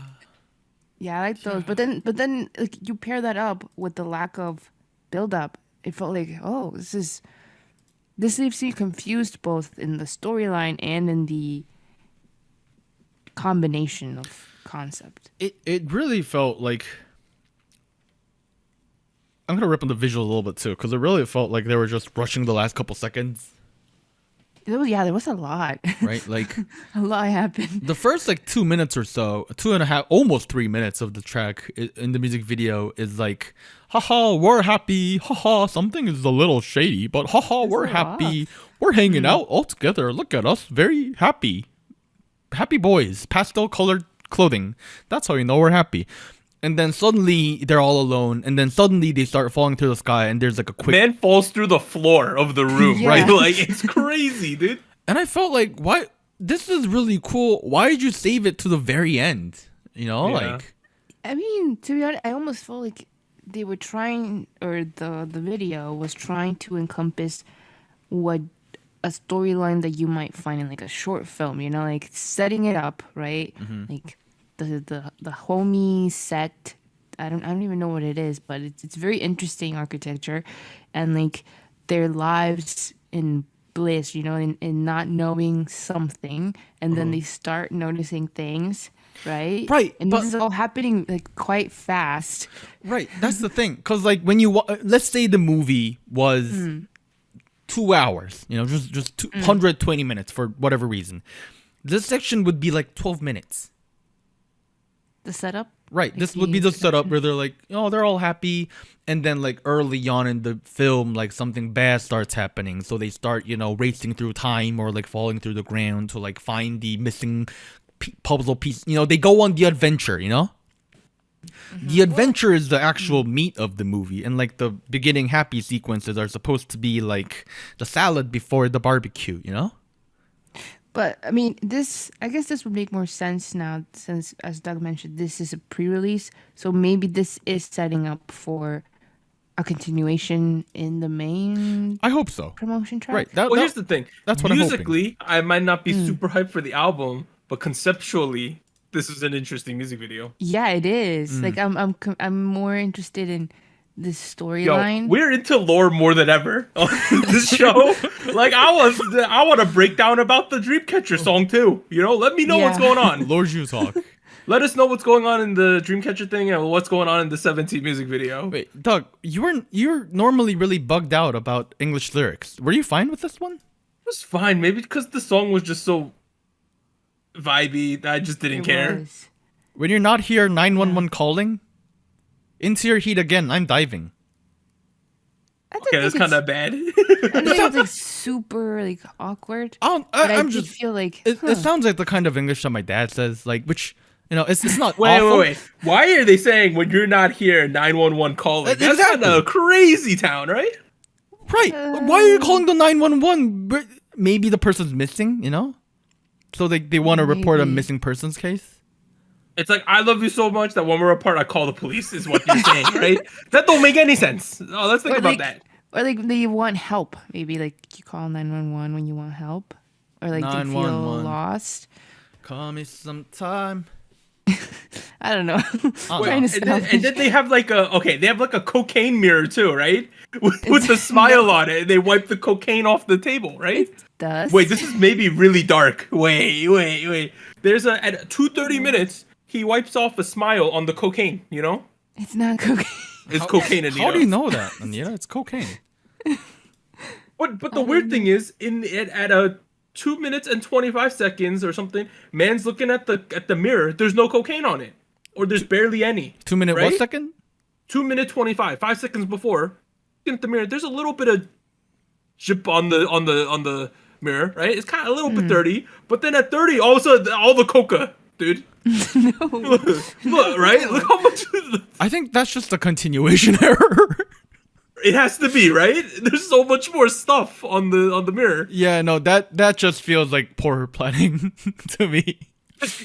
I like those. But then, like, you pair that up with the lack of build up. It felt like, oh, this leaves you confused both in the storyline and in the combination of concept.
It really felt like I'm gonna rip on the visual a little bit too, because it really felt like they were just rushing the last couple seconds.
There was a lot.
Right, like
A lot happened.
the first like 2 minutes or so, 2.5, almost 3 minutes of the track in the music video is like, haha, we're happy, haha, something is a little shady, but haha, we're
a
happy, we're hanging out all together, look at us, very happy boys, pastel colored clothing, that's how you know we're happy. And then suddenly they're all alone, and then suddenly they start falling through the sky, and there's like a quick
Man falls through the floor of the room,
Yeah.
right? Like, it's crazy, dude.
and I felt like, why, this is really cool, why did you save it to the very end, you know?
Yeah.
Like,
I mean, to be honest, I almost felt like they were trying, or the video was trying to encompass what a storyline that you might find in like a short film, you know, like setting it up, right? Like the homie set. I don't even know what it is, but it's very interesting architecture, and like their lives in bliss, in not knowing something, and then they start noticing things, right?
Right,
And
but-
this is all happening like quite fast.
Right, that's the thing. Because like when let's say the movie was 2 hours, just 120 minutes for whatever reason. This section would be like 12 minutes.
The setup.
Right,
Like
this
the
would be the setup
introduction.
where they're like, they're all happy, and then like early on in the film, like something bad starts happening, so they start, racing through time or like falling through the ground to like find the missing puzzle piece. They go on the adventure. The adventure is the actual meat of the movie, and like the beginning happy sequences are supposed to be like the salad before the barbecue.
But I mean, I guess this would make more sense now since, as Doug mentioned, this is a pre-release. So maybe this is setting up for a continuation in the main
I hope so.
promotion track.
Right.
Well, here's the thing.
That's what I'm hoping.
Musically, I might not be super hyped for the album, but conceptually, this is an interesting music video.
Yeah, it is. Like I'm more interested in this
Yo,
storyline.
we're into lore more than ever on this show. Like I want to break down about the Dreamcatcher song too. Let me know what's
Yeah.
going on.
Lord SojuTalk.
Let us know what's going on in the Dreamcatcher thing and what's going on in the 17 music video.
Wait, Doug, you're normally really bugged out about English lyrics. Were you fine with this one?
It was fine, maybe because the song was just so vibey that I just didn't
It
care.
was.
When you're not here, 911 calling. Into your heat again. I'm diving.
I don't
Okay, that's
think
kind of bad.
I don't think it's like super like awkward. But I
I'm
did
just.
feel like
It sounds like the kind of English that my dad says, like, which it's not
Wait,
awful.
wait. Why are they saying when you're not here, 911 calling? That's
Exactly.
kind of crazy town, right?
Right? Why are you calling the 911? Maybe the person's missing. So they want to report a
Maybe.
missing persons case.
It's like, I love you so much that when we're apart, I call the police, is what you're saying, right? That don't make any sense. Oh, let's think
Or
about
like-
that.
Or like they want help. Maybe like you call 911 when you want help. Or like they feel
911.
lost.
Call me sometime.
I don't know.
Oh,
Trying
no.
to
And then they have like they have like a cocaine mirror too, right? With the smile on it. They wipe the cocaine off the table, right?
Dust.
Wait, this is maybe really dark. Wait. There's at 2:30 minutes, he wipes off a smile on the cocaine,
It's not cocaine.
It's cocaine, Anita.
How do you know that, Anita? It's cocaine.
But the weird thing is, at a 2 minutes and 25 seconds or something, man's looking at the mirror. There's no cocaine on it, or there's barely any.
2 minute
Right?
what second?
2 minute 25, 5 seconds before, looking at the mirror. There's a little bit of chip on the mirror, right? It's kind of a little bit dirty, but then at 30, all of a sudden, all the coca, dude.
No.
Look, right? Look how much.
I think that's just a continuation error.
It has to be, right? There's so much more stuff on the mirror.
Yeah, no, that just feels like poor planning to me.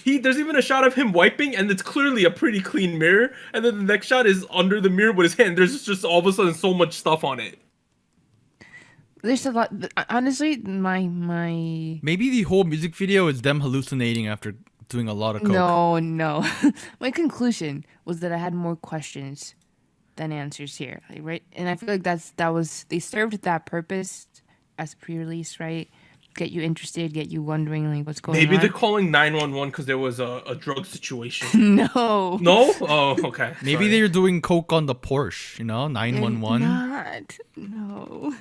There's even a shot of him wiping, and it's clearly a pretty clean mirror. And then the next shot is under the mirror with his hand. There's just all of a sudden so much stuff on it.
There's a lot. Honestly, my
Maybe the whole music video is them hallucinating after doing a lot of coke.
no. My conclusion was that I had more questions than answers here, like, right? And I feel like they served that purpose as pre-release, right? Get you interested, get you wondering like what's going
Maybe
on.
they're calling 911 because there was a drug situation.
No.
No? Oh, okay.
Maybe
Sorry.
they're doing coke on the Porsche, 911.
Not. No.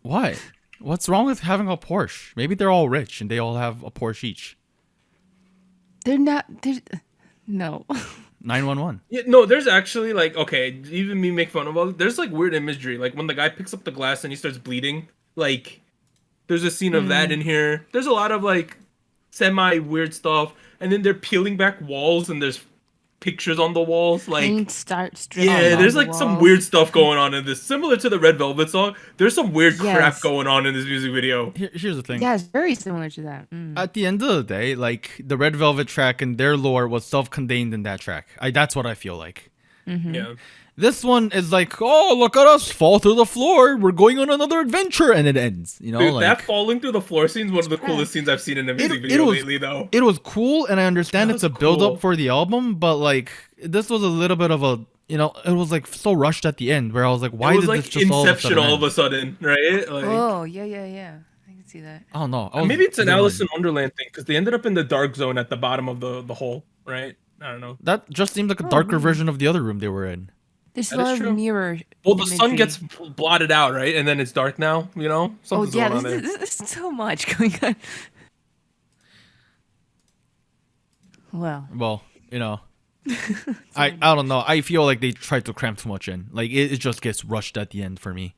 Why? What's wrong with having a Porsche? Maybe they're all rich and they all have a Porsche each.
They're not. No.
911.
Yeah, no, there's actually okay, even me make fun of all. There's weird imagery, like when the guy picks up the glass and he starts bleeding. There's a scene of that in here. There's a lot of semi weird stuff, and then they're peeling back walls and there's pictures on the walls.
Paint starts dripping
Yeah,
on
there's
the
some
walls.
weird stuff going on in this, similar to the Red Velvet song. There's some weird crap
Yes.
going on in this music video.
Here's the thing.
Yeah, it's very similar to that.
At the end of the day, the Red Velvet track and their lore was self-contained in that track. That's what I feel like.
Yeah.
This one is oh, look at us fall through the floor. We're going on another adventure, and it ends.
Dude, that falling through the floor scene is one of the coolest scenes I've seen in a music video
was-
lately, though.
it was cool, and I understand
That
it's a
was
build
cool.
up for the album, but this was a little bit of a it was so rushed at the end where I was like, why
it was
did
like
this just
Inception
all of a sudden
right?
Oh, yeah. see that.
I don't know.
Maybe it's an Alice in Wonderland thing because they ended up in the dark zone at the bottom of the hole, right? I don't know.
That just seemed like a darker version of the other room they were in.
There's a
That is
lot
true.
of mirror.
Well, the sun
imagery.
gets blotted out, right? And then it's dark now, you know? Something's going on there.
There's so much going on.
Well, you know, I don't know. I feel like they tried to cram too much in. Like it just gets rushed at the end for me.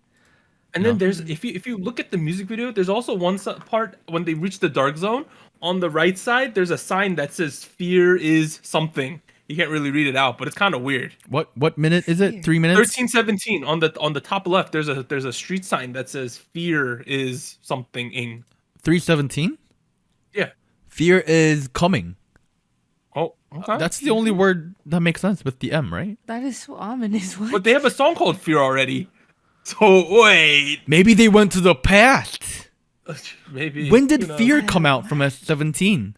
And then there's if you look at the music video, there's also one part when they reach the dark zone. On the right side, there's a sign that says "Fear is something." You can't really read it out, but it's kind of weird.
What minute is it? 3 minutes.
13:17 on the top left. There's a street sign that says "Fear is something."
3:17.
Yeah.
Fear is coming.
Oh, okay.
That's the only word that makes sense with the M, right?
That is so ominous. What?
But they have a song called "Fear" already. So wait,
Maybe they went to the past.
maybe.
When did
who knows?
Fear come out from S17?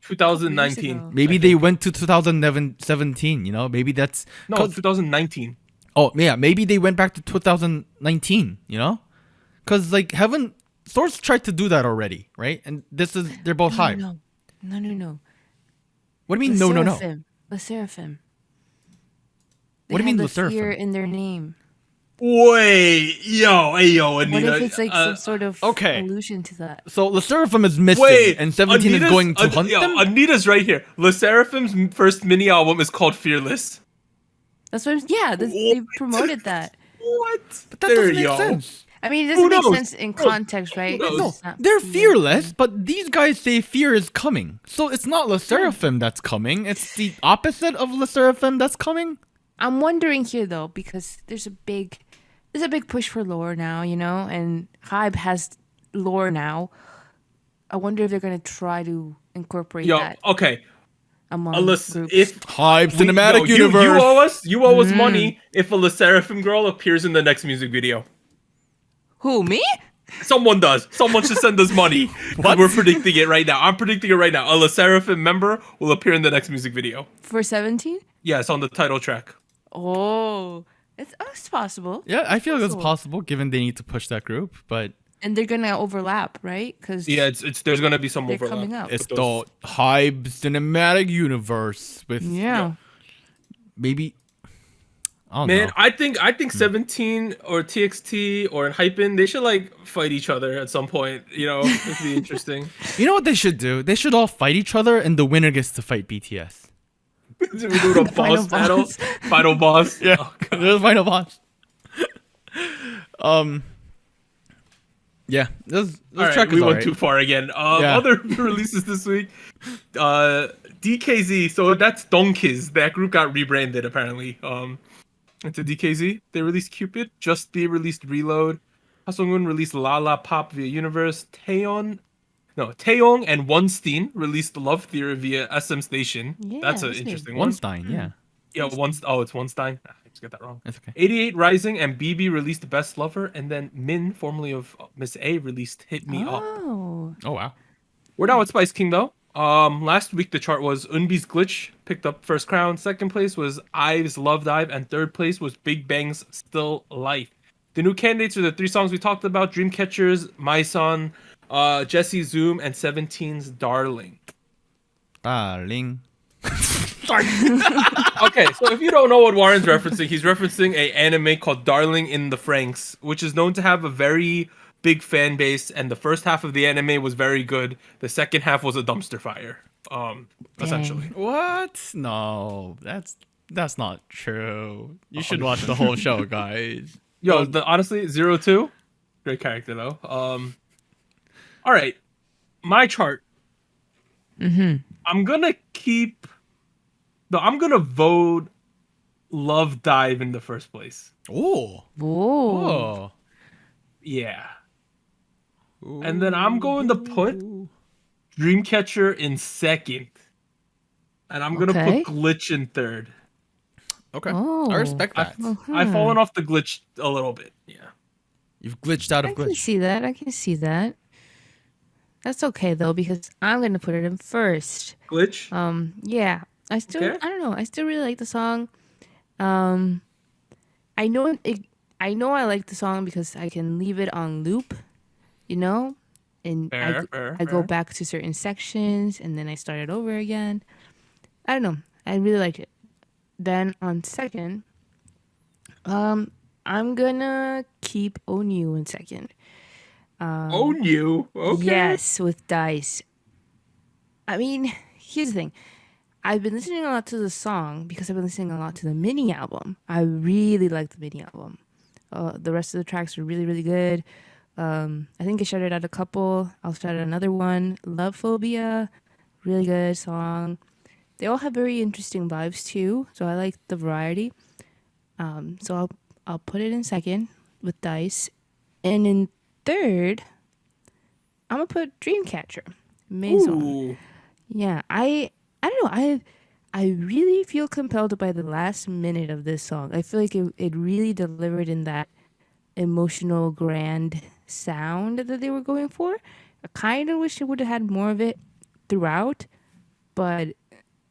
2019.
ago.
Maybe they went to 2017, you know? Maybe that's...
No, 2019.
Oh, yeah, maybe they went back to 2019, you know? Because, like, Source tried to do that already, right? And they're both high.
No.
What do you mean, no?
The Seraphim.
What do you mean,
the
Le Seraphim?
fear in their name.
Wait, yo, Anita.
What if it's like some sort of allusion to that?
So Le Seraphim is missing,
Wait,
and 17 is going to hunt them?
Anita's right here. Le Seraphim's first mini album is called Fearless.
That's what. They promoted that.
What?
But that doesn't make sense.
I mean, it
Who
doesn't make
knows?
sense in context, right?
knows?
No,
It's not
they're
fear.
fearless, but these guys say fear is coming. So it's not Le Seraphim that's coming. It's the opposite of Le Seraphim that's coming.
I'm wondering here though, because there's a big push for lore now, you know, and Hybe has lore now. I wonder if they're gonna try to incorporate that
okay.
among
Unless
groups.
if
Hype cinematic
you
universe.
you owe us money if a Le Seraphim girl appears in the next music video.
Who, me?
Someone does. Someone should send us money.
What?
We're predicting it right now. I'm predicting it right now. A Le Seraphim member will appear in the next music video.
For 17?
Yes, on the title track.
Oh, it's possible.
Yeah, I feel like it's possible given they need to push that group, but
And they're gonna overlap, right? Because
Yeah, it's there's gonna be some
they're
overlap.
coming up.
it's
With
the
those.
Hype cinematic universe with maybe I don't
Man,
know.
I think 17 or TXT or Hypen, they should like fight each other at some point. You know, it'd be interesting.
You know what they should do? They should all fight each other and the winner gets to fight BTS.
We do the
final
boss battle,
boss.
final boss.
Yeah,
Oh, God.
there's final boss. Yeah, this
All right,
track
we
is
went
alright.
too far again.
Yeah.
Other releases this week, DKZ. So that's Donkiz. That group got rebranded apparently. Into DKZ. They released Cupid. Just Be released Reload. Hasungun released La La Pop via Universe. Taeyong and Wonstein released Love Theory via SM Station.
Yeah,
That's an
that's big.
interesting one.
Wonstein, yeah,
Yeah, it's Wonstein. I just get that wrong.
that's okay.
88 Rising and BB released Best Lover, and then Min, formerly of Miss A, released Hit Me Up.
Oh,
Oh wow.
We're now at Spice King though. Last week the chart was Unbi's Glitch picked up first crown. Second place was IVE's Love Dive, and third place was Big Bang's Still Life. The new candidates are the three songs we talked about: Dreamcatcher's Maison, Jessi Zoom, and 17's Darling.
Darling.
Okay, so if you don't know what Warren's referencing, he's referencing a anime called Darling in the Franxx, which is known to have a very big fan base, and the first half of the anime was very good. The second half was a dumpster fire, essentially.
What? No, that's not true. You should watch the whole show, guys.
Yo, honestly, 02, great character though. All right, my chart. I'm gonna vote Love Dive in the first place.
Oh.
whoa.
Oh.
Yeah. And then I'm going to put Dreamcatcher in second. And I'm going to
Okay.
put Glitch in third.
Okay.
Oh.
I respect that.
I've fallen off the Glitch a little bit. Yeah.
You've glitched out
I
of
can
glitch.
see that. I can see that. That's okay though, because I'm gonna put it in first.
Glitch?
Yeah. I
Okay.
don't know. I still really like the song. I know I like the song because I can leave it on loop. You know, and
Fair.
I go back to certain sections and then I start it over again. I don't know. I really liked it. Then on second, I'm gonna keep Own You in second.
Own You? Okay.
Yes, with Dice. I mean, here's the thing. I've been listening a lot to the song because I've been listening a lot to the mini album. I really like the mini album. The rest of the tracks are really, really good. I think I shouted out a couple. I'll shout out another one. Love Phobia, really good song. They all have very interesting vibes too, so I like the variety. So I'll put it in second with Dice, and in third, I'm gonna put Dreamcatcher, Maison.
Ooh.
Yeah, I don't know. I really feel compelled by the last minute of this song. I feel like it really delivered in that emotional, grand sound that they were going for. I kind of wish it would have had more of it throughout, but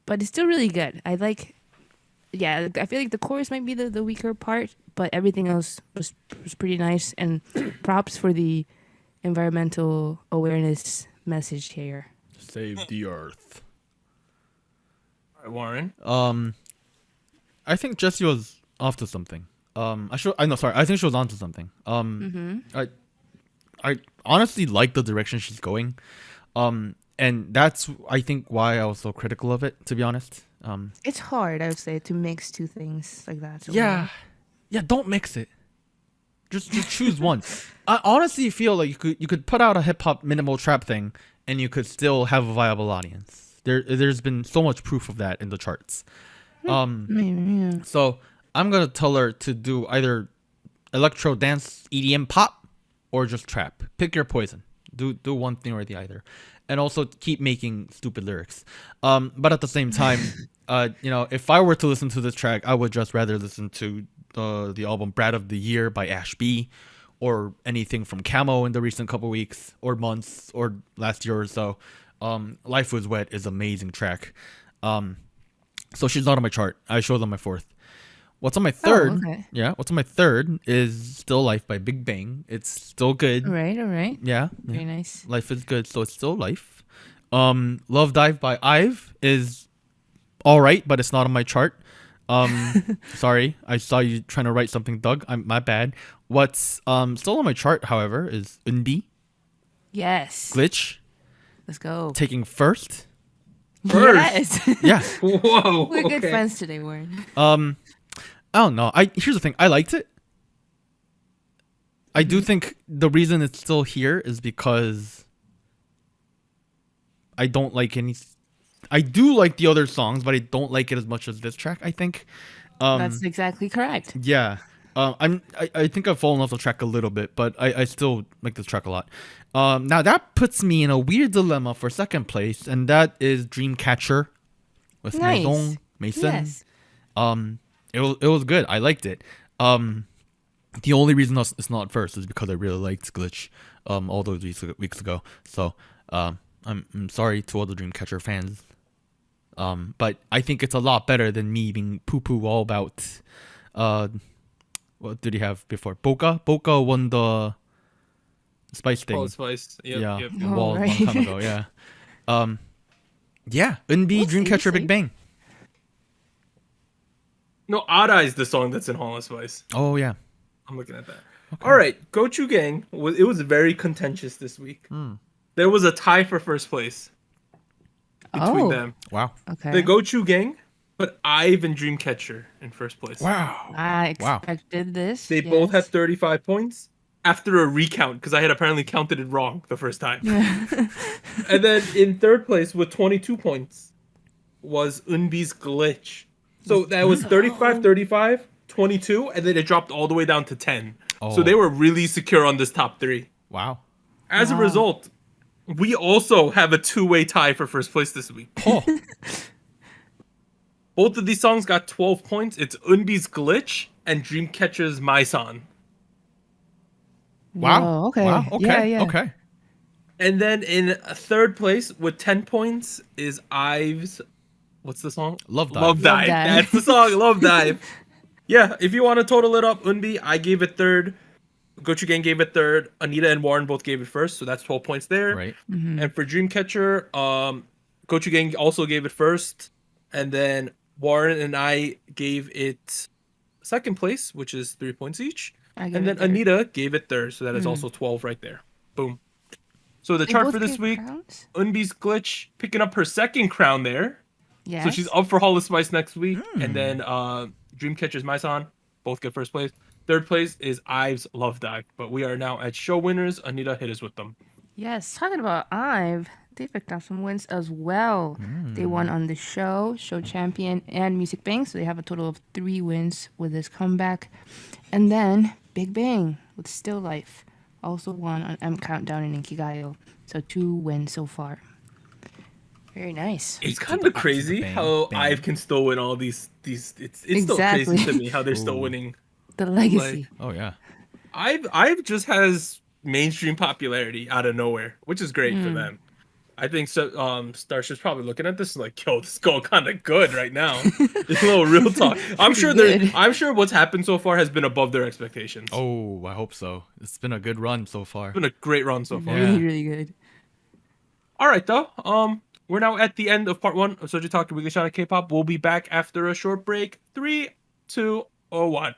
it's still really good. I feel like the chorus might be the weaker part, but everything else was pretty nice. And props for the environmental awareness message here.
Save the earth.
All right, Warren.
I think Jessi was off to something. I think she was onto something. I honestly like the direction she's going. And that's, I think, why I was so critical of it, to be honest.
It's hard, I would say, to mix two things like that. So
Yeah, don't mix it. Just choose one. I honestly feel like you could put out a hip hop minimal trap thing, and you could still have a viable audience. There's been so much proof of that in the charts. So I'm gonna tell her to do either electro dance, EDM, pop, or just trap. Pick your poison. Do one thing or the other, and also keep making stupid lyrics. But at the same time, if I were to listen to this track, I would just rather listen to the album Brat of the Year by Ash B, or anything from Camo in the recent couple weeks or months or last year or so. Life Was Wet is an amazing track. So she's not on my chart. I showed them my fourth. What's on my third?
Oh, okay.
Yeah, what's on my third is Still Life by Big Bang. It's still good.
All right.
Yeah.
Very nice.
Life is good, so it's still life. Love Dive by Ive is all right, but it's not on my chart. Sorry, I saw you trying to write something, Doug. My bad. What's still on my chart, however, is Unbi,
Yes.
Glitch,
Let's go.
taking first.
Yes.
Yeah.
Whoa.
We're good
okay.
friends today, Warren.
I don't know. Here's the thing. I liked it. I do think the reason it's still here is because I don't like any. I do like the other songs, but I don't like it as much as this track, I think.
That's exactly correct.
Yeah. I think I've fallen off the track a little bit, but I still like this track a lot. Now that puts me in a weird dilemma for second place, and that is Dreamcatcher with
Nice.
Maison.
Yes.
It was good. I liked it. The only reason it's not first is because I really liked Glitch all those weeks ago. So I'm sorry to all the Dreamcatcher fans. But I think it's a lot better than me being poo-poo all about what did he have before? Boca won the Spice thing.
Oh, Spice. Yep,
yeah,
yep.
a long
right.
time ago. Yeah. Yeah. Unbi,
We'll see,
Dreamcatcher,
we'll
Big
see.
Bang.
No, Odd Eye is the song that's in Hall of Spice.
Oh yeah.
I'm looking at that. All right, Gochu Gang. It was very contentious this week. There was a tie for first place between
Oh.
them.
Wow.
Okay.
The Gochu Gang put Ive and Dreamcatcher in first place.
Wow.
I
Wow.
expected this.
They both had
yes.
35 points after a recount because I had apparently counted it wrong the first time. And then in third place with 22 points was Unbi's Glitch. So that was 35, 35, 22, and then it dropped all the way down to 10. So
Oh.
they were really secure on this top three.
Wow.
As a result, we also have a two-way tie for first place this week.
Oh.
Both of these songs got 12 points. It's Unbi's Glitch and Dreamcatcher's Maison.
Wow.
Whoa, okay.
Wow. Okay.
Yeah, yeah.
Okay.
And then in third place with 10 points is Ive's... What's the song?
Love Dive.
Love Dive.
Dive.
That's the song, Love Dive. Yeah, if you want to total it up, Unbi, I gave it third. Gochujang gave it third. Anita and Warren both gave it first, so that's 12 points there.
Right.
And for Dreamcatcher, Gochujang also gave it first, and then Warren and I gave it second place, which is 3 points each. And then Anita gave it third, so that is also 12 right there. Boom. So the chart for this week, Unbi's Glitch picking up her second crown there.
Yes.
So she's up for Hall of Spice next week. And then Dreamcatcher's Maison both get first place. Third place is Ives Love Dive. But we are now at show winners. Anita, hit us with them.
Yes, talking about Ive, they picked up some wins as well. They won on the show champion, and Music Bang, so they have a total of 3 wins with this comeback. And then Big Bang with Still Life also won on M Countdown in Inkigayo, so 2 wins so far. Very nice.
It's kind of crazy how Ive can still win all these. It's still crazy to me how they're still winning.
The legacy.
Oh yeah.
Ive just has mainstream popularity out of nowhere, which is great for them. I think so. Starship's probably looking at this like, yo, this is going kind of good right now. It's a little real talk. I'm sure what's happened so far has been above their expectations.
Oh, I hope so. It's been a good run so far.
It's been a great run so far.
Really, really good.
All right, though. We're now at the end of part 1 of SojuTalk Weekly Shot at K-pop. We'll be back after a short break. 3, 2, 1.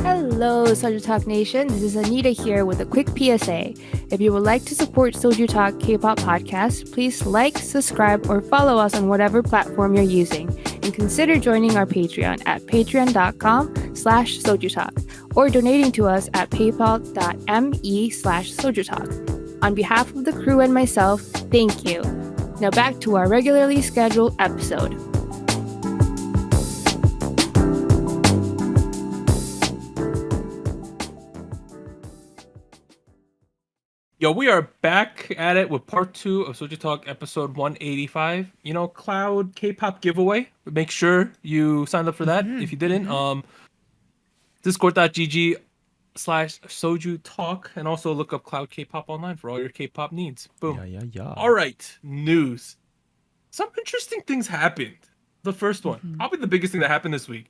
Hello, SojuTalk Nation. This is Anita here with a quick PSA. If you would like to support SojuTalk Kpop Podcast, please like, subscribe, or follow us on whatever platform you're using. And consider joining our Patreon at patreon.com/SojuTalk or donating to us at paypal.me/SojuTalk. On behalf of the crew and myself, thank you. Now back to our regularly scheduled episode.
Yo, we are back at it with part 2 of SojuTalk episode 185. You know, Cloud K-pop giveaway. Make sure you signed up for that if you didn't. Discord.gg/SojuTalk, and also look up Cloud K-pop online for all your K-pop needs. Boom.
Yeah.
All right, news. Some interesting things happened. The first one, probably the biggest thing that happened this week.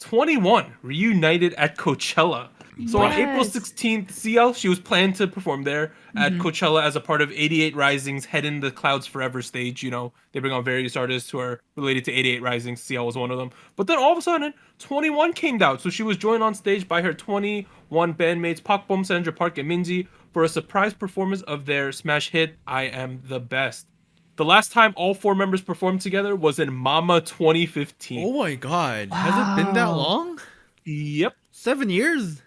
21 reunited at Coachella. So on April 16th, CL, she was planned to perform there at Coachella as a part of 88 Rising's Head in the Clouds Forever stage. You know, they bring on various artists who are related to 88 Rising. CL was one of them. But then all of a sudden, 21 came out. So she was joined on stage by her 21 bandmates, Pakbom, Sandra Park, and Minzy, for a surprise performance of their smash hit, I Am the Best. The last time all 4 members performed together was in Mama 2015.
Oh my god. Wow. Has it been that long?
Yep.
7 years?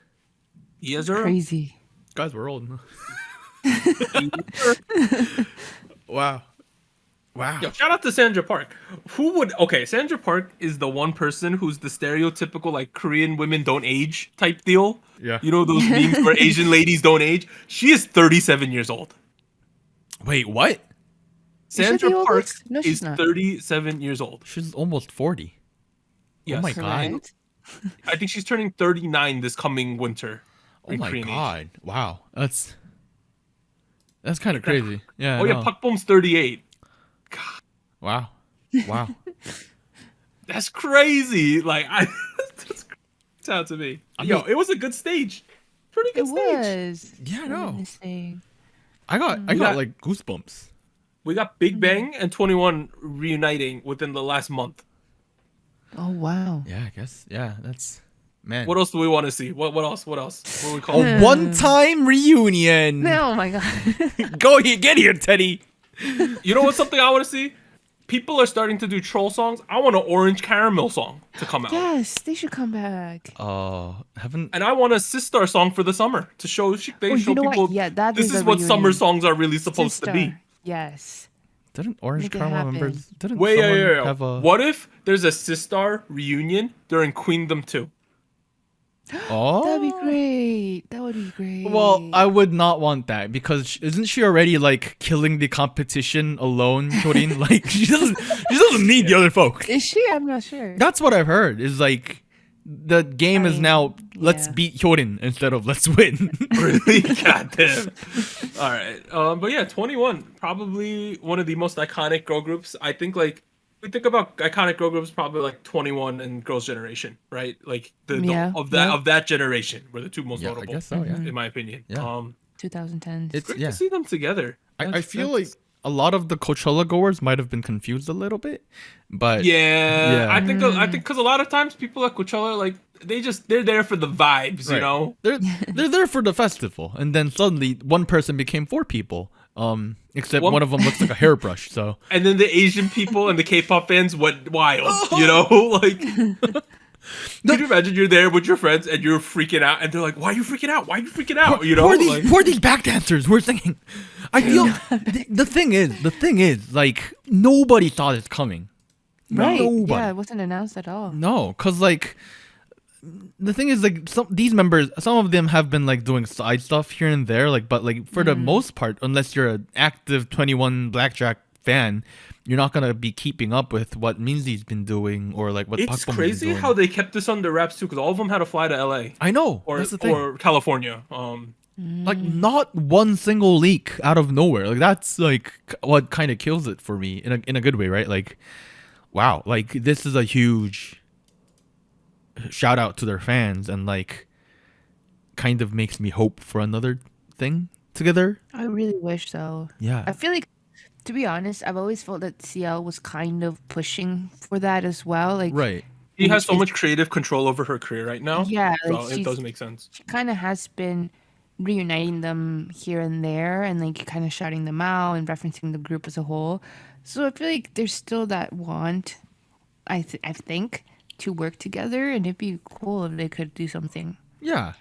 Yes, sir.
Crazy.
Guys, we're old. Wow.
Yo, shout out to Sandra Park. Sandra Park is the one person who's the stereotypical like Korean women don't age type deal.
Yeah.
You know those memes where Asian ladies don't age? She is 37 years old.
Wait, what?
Sandra Park
No,
is
not.
37 years old.
She's almost 40.
Yes.
Oh my god.
I think she's turning 39 this coming winter.
Oh my god. Wow. That's kind of crazy. Yeah.
Oh yeah, Pakbom's 38.
God. Wow.
That's crazy. Like that's out to me. It was a good stage. Pretty good stage.
Yeah, I know.
Insane.
I got like goosebumps.
We got Big Bang and 21 reuniting within the last month.
Oh wow.
Yeah, I guess. Yeah, that's man.
What else do we want to see? What else? What do we call it?
A one-time reunion.
Oh my god.
Go here, get here, Teddy.
You know what's something I want to see? People are starting to do troll songs. I want an Orange Caramel song to come out.
Yes, they should come back.
Haven't.
And I want a Sistar song for the summer to show people.
What? Yeah, that
this is what summer songs are really supposed to be.
Yes.
Didn't Orange Caramel members? Didn't
Wait,
someone have a?
What if there's a Sistar reunion during Queendom 2?
Oh,
That'd be great. That would be great.
Well, I would not want that because isn't she already like killing the competition alone, Torin? Like she doesn't need the other folk.
Is she? I'm not sure.
That's what I've heard. Is like the game is now let's beat Hyorin instead of let's win.
Really? Goddamn. All right. But yeah, 21 probably one of the most iconic girl groups. I think like we think about iconic girl groups, probably like 21 and Girls' Generation, right? Like
Yeah.
of that generation were the two most
Yeah, I
notable.
guess so. Yeah.
In my opinion.
Yeah.
2010s.
It's
Great
yeah.
to see them together.
I feel like a lot of the Coachella goers might have been confused a little bit, but
Yeah,
Yeah.
I think because a lot of times people at Coachella like they're there for the vibes, you
Right.
know.
they're there for the festival, and then suddenly one person became 4 people. Except
One-
one of them looks like a hairbrush. So
And then the Asian people and the K-pop fans went wild, you know. Like, could you imagine you're there with your friends and you're freaking out, and they're like, "Why are you freaking out? Why are you freaking out?" You know,
who are these back dancers? We're singing. I feel the thing is, like nobody saw this coming.
Right.
Nobody.
Yeah, it wasn't announced at all.
No, cause like the thing is like these members, some of them have been like doing side stuff here and there, like but like for the most part, unless you're an active 21 Blackjack fan, you're not gonna be keeping up with what Minzy's been doing or like what
it's
Park Bo's been
crazy
doing.
how they kept this under wraps too, because all of them had to fly to LA
I know
or
that's the thing.
or California.
Like not one single leak out of nowhere. Like that's like what kind of kills it for me in a good way, right? Like, wow, like this is a huge shout out to their fans and like kind of makes me hope for another thing together.
I really wish so.
Yeah.
I feel like, to be honest, I've always felt that CL was kind of pushing for that as well. Like,
Right.
She has so
It's-
much creative control over her career right now.
Yeah,
so
like
it
she's-
does make sense.
she kind of has been reuniting them here and there and like kind of shouting them out and referencing the group as a whole. So I feel like there's still that want, I think, to work together, and it'd be cool if they could do something
Yeah.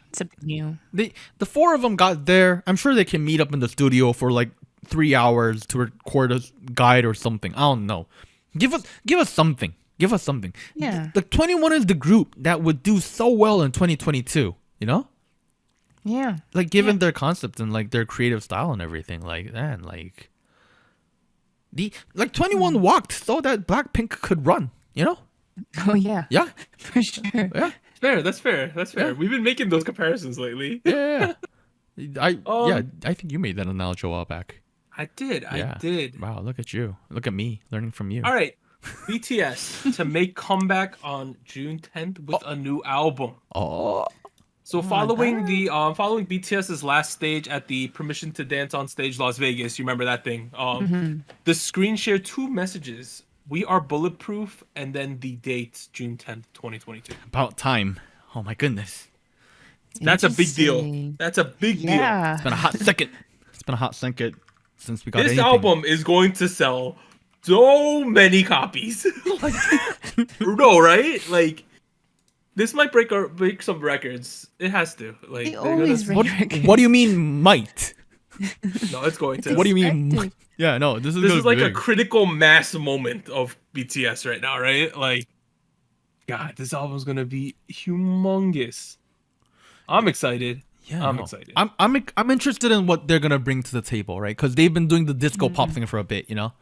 new.
The 4 of them got there. I'm sure they can meet up in the studio for like 3 hours to record a guide or something. I don't know. Give us something. Give us something.
Yeah.
The 21 is the group that would do so well in 2022, you know?
Yeah.
Like given their concept and like their creative style and everything, like man, like 21 walked so that Blackpink could run, you know?
Oh yeah.
Yeah.
For sure.
Yeah.
That's fair.
Yeah.
We've been making those comparisons lately.
Yeah. I
Um,
I think you made that analogy a while back.
I did.
Yeah.
I did.
Wow, look at you. Look at me learning from you.
All right. BTS to make comeback on June 10th with a new album.
Oh.
So following BTS's last stage at the Permission to Dance on Stage Las Vegas, you remember that thing? The screen shared 2 messages. We are bulletproof, and then the date June 10th, 2022.
About time. Oh my goodness.
That's a big deal.
Interesting.
That's a big deal.
Yeah.
It's been a hot second. It's been a hot second since we got
This
anything.
album is going to sell so many copies. Like, no, right? Like, this might break some records. It has to. Like,
They
they're
always
gonna-
break records.
What do you mean might?
no, it's going to.
What do you mean?
Expected.
Yeah, no, this is
This
gonna
is like
be
a
big.
critical mass moment of BTS right now, right? Like, God, this album's gonna be humongous. I'm excited.
Yeah,
I'm
no.
excited.
I'm interested in what they're gonna bring to the table, right? Because they've been doing the disco pop thing for a bit, you know.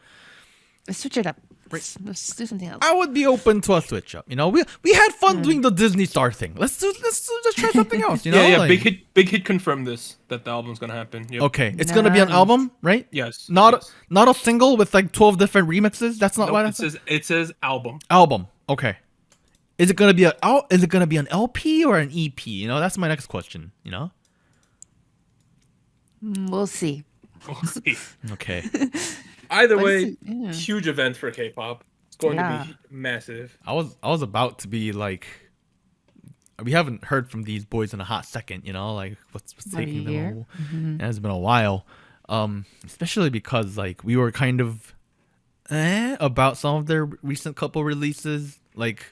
Let's switch it up. Let's do something else.
I would be open to a switch up. You know, we had fun doing the Disney Star thing. Let's just try something else. You know,
yeah,
like-
big hit confirmed this that the album's gonna happen. Yep.
Okay, it's gonna be an
Nice.
album, right?
Yes.
Not
yes.
not a single with like 12 different remixes. That's not
Nope,
what
it says album.
album. Okay, is it gonna be an LP or an EP? You know, that's my next question. You know.
We'll see.
We'll see.
Okay.
Either
But
way,
it's- yeah.
huge event for K-pop. It's going
Yeah.
to be massive.
I was about to be like, we haven't heard from these boys in a hot second, you know, like what's
About a
taking them.
year.
It has been a while, especially because like we were kind of about some of their recent couple releases, like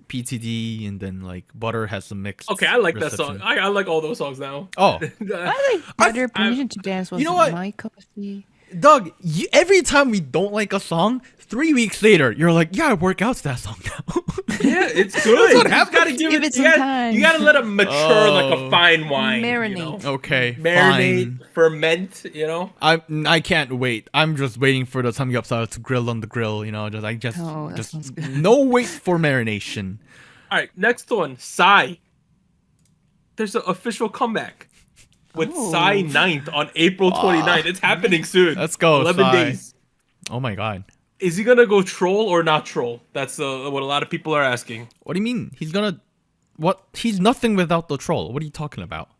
PTD, and then like Butter has some mixed.
Okay, I like that song.
reception.
I like all those songs now.
Oh,
I like Better Permission to Dance was
you know what?
my cup of tea.
Doug, every time we don't like a song, 3 weeks later, you're like, yeah, I work out to that song now.
Yeah, it's good.
what
You
happens.
gotta give
Give
it
it some time.
You gotta let it mature like a fine wine.
Marinate.
You know?
Okay,
Marinate,
fine.
ferment. You know.
I can't wait. I'm just waiting for the samgyeopsal to grill on the grill. You know,
Oh, that sounds good.
no wait for marination.
All right, next one, Psy. There's an official comeback with
Oh.
Psy 9th on April 29th. It's happening soon.
Let's go,
11
Psy.
days.
Oh my god.
Is he gonna go troll or not troll? That's what a lot of people are asking.
What do you mean? He's gonna what? He's nothing without the troll. What are you talking about?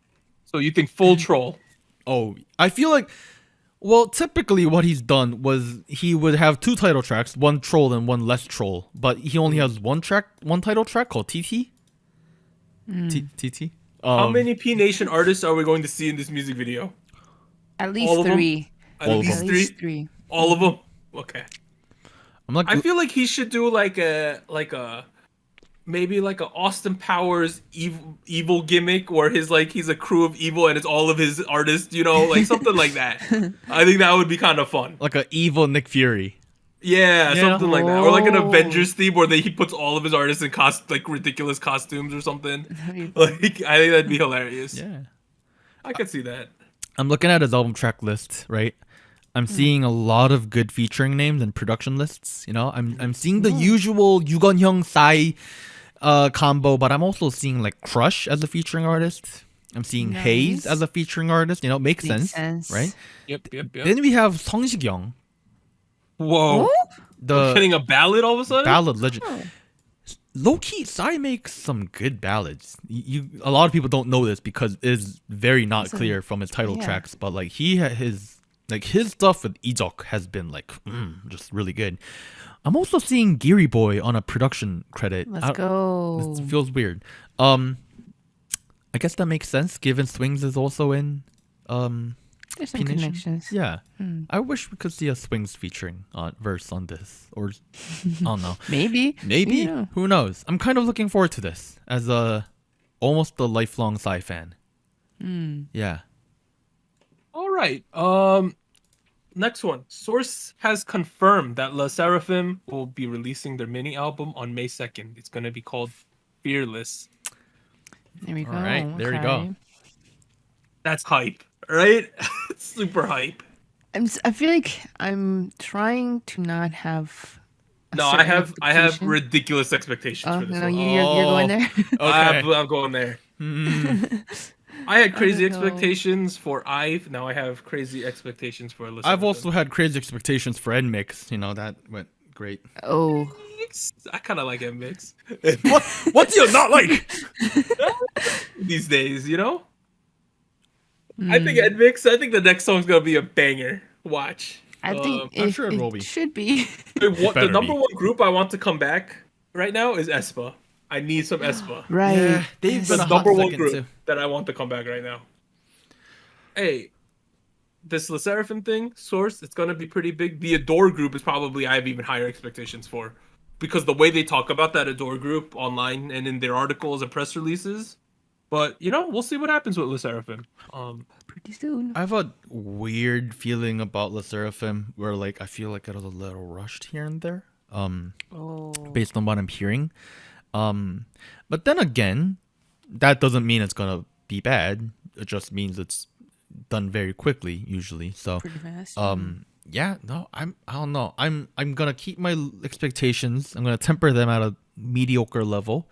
So you think full troll?
Oh, I feel like. Well, typically what he's done was he would have 2 title tracks, one troll and one less troll, but he only has one title track called TT. TT.
How many P Nation artists are we going to see in this music video?
At
All
least
of them?
3.
At
All of
least
them.
At
three.
least 3.
All of them. Okay.
I'm like,
I feel like he should do like a maybe like a Austin Powers evil gimmick, where he's a crew of evil and it's all of his artists, like something like that. I think that would be kind of fun.
like a evil Nick Fury.
Yeah,
Yeah.
something like that, or like an
Oh.
Avengers theme where he puts all of his artists in ridiculous costumes or something.
That'd be
Like, I think that'd be hilarious.
Yeah.
I could see that.
I'm looking at his album track list, right? I'm seeing a lot of good featuring names and production lists. I'm seeing the usual Yugonhyung Sai combo, but I'm also seeing like Crush as a featuring artist. I'm seeing
Nice.
Haze as a featuring artist. Makes sense, right?
Yep.
Then we have Song Sik-young,
Whoa.
the
Getting a ballad all of a sudden?
ballad legend. Low key, Psy makes some good ballads. A lot of people don't know this because it is very not clear from his title
yeah.
tracks, but like his stuff with Ijok has been like just really good. I'm also seeing Geary Boy on a production credit.
Let's go.
It feels weird. I guess that makes sense given Swings is also in
There's some
P Nation?
connections.
Yeah. I wish we could see a Swings featuring verse on this, or I don't know.
Maybe.
Maybe.
Yeah.
Who knows? I'm kind of looking forward to this as almost a lifelong Psy fan. Yeah.
All right. Next one. Source has confirmed that La Seraphim will be releasing their mini album on May 2nd. It's going to be called Fearless.
There we go.
All right, there you go.
okay.
That's hype, right? It's super hype.
I feel like I'm trying to not have. a
No, I
certain
have
expectation.
ridiculous expectations
Oh
for this
no,
one.
you're going there.
Okay.
I'm going there. I had crazy
don't know.
expectations for Ive. Now I have crazy expectations for La
I've
Seraphim.
also had crazy expectations for NMix. That went great.
Oh,
I kind of like MX
What do you not like?
these days, I think MX. I think the next song's gonna be a banger. Watch.
I think
I'm sure it will be.
should be.
The
better
number
be.
one group I want to come back right now is Aespa. I need some Aespa.
Right.
Yeah, they've
Yes.
been
The
a hot
number one
second
group
too.
that I want to come back right now. Hey, this La Seraphim thing, Source, it's gonna be pretty big. The Adore group is probably I have even higher expectations for, because the way they talk about that Adore group online and in their articles and press releases. But we'll see what happens with La Seraphim.
Pretty soon.
I have a weird feeling about La Seraphim where I feel like it was a little rushed here and there.
Oh.
Based on what I'm hearing. But then again, that doesn't mean it's gonna be bad. It just means it's done very quickly usually. So
Pretty fast.
yeah, no, I don't know. I'm gonna keep my expectations. I'm gonna temper them at a mediocre level.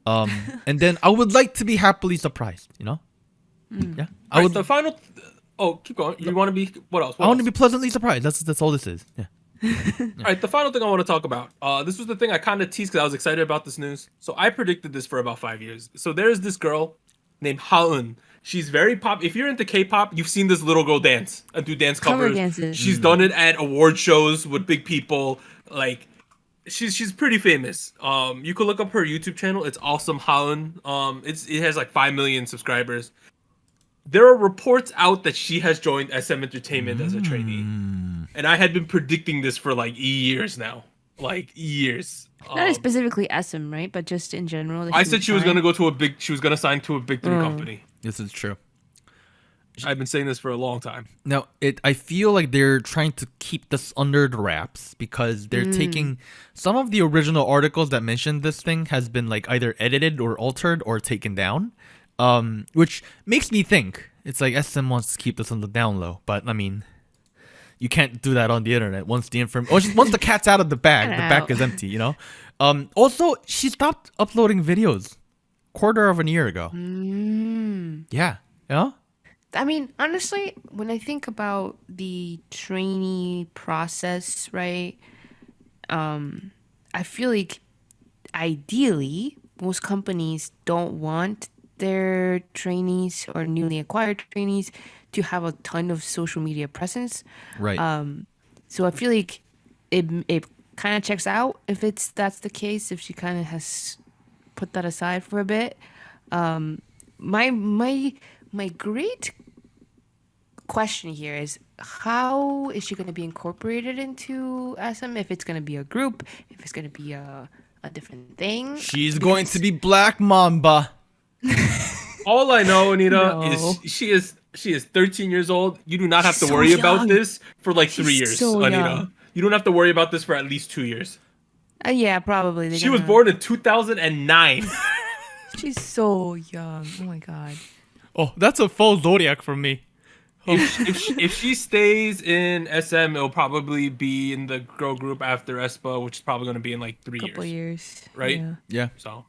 And then I would like to be happily surprised, Yeah. I would
The final. Oh, keep going. You want to be what else?
I want to be pleasantly surprised. That's all this is. Yeah.
All right, the final thing I want to talk about. This was the thing I kind of teased because I was excited about this news. So I predicted this for about 5 years. So there's this girl named Haeun. She's very pop. If you're into K-pop, you've seen this little girl dance and do dance
Cover
covers.
dances.
She's done it at award shows with big people. Like, she's pretty famous. You could look up her YouTube channel. It's awesome Haeun. It has like 5 million subscribers. There are reports out that she has joined SM Entertainment as a trainee. And I had been predicting this for like years now. Like years.
Not specifically SM, right? But just in general. that
I said she was
signed.
going to sign to a big 3 company.
This is true.
I've been saying this for a long time.
Now, I feel like they're trying to keep this under the wraps because they're taking some of the original articles that mentioned this thing has been like either edited or altered or taken down, which makes me think it's like SM wants to keep this on the down low. But I mean, you can't do that on the internet. Once the cat's out of the bag, the bag is empty. Also, she stopped uploading videos quarter of a year ago. Yeah.
I mean, honestly, when I think about the trainee process, right? I feel like ideally most companies don't want their trainees or newly acquired trainees to have a ton of social media presence.
Right.
So I feel like it kind of checks out if that's the case, if she kind of has put that aside for a bit. My great question here is, how is she going to be incorporated into SM? If it's going to be a group, if it's going to be a different thing.
She's going to be Black Mamba.
All I know, Anita,
No.
is she is 13 years old. You do not have to
She's so
worry about
young.
this for like 3
She's
years,
so
Anita.
young.
You don't have to worry about this for at least 2 years.
Yeah, probably. They're
She was
gonna-
born in 2009.
She's so young. Oh my god.
Oh, that's a full zodiac from me.
if she stays in SM, it'll probably be in the girl group after ESPA, which is probably going to be in like 3
Couple
years.
years.
Right?
Yeah.
Yeah.
So,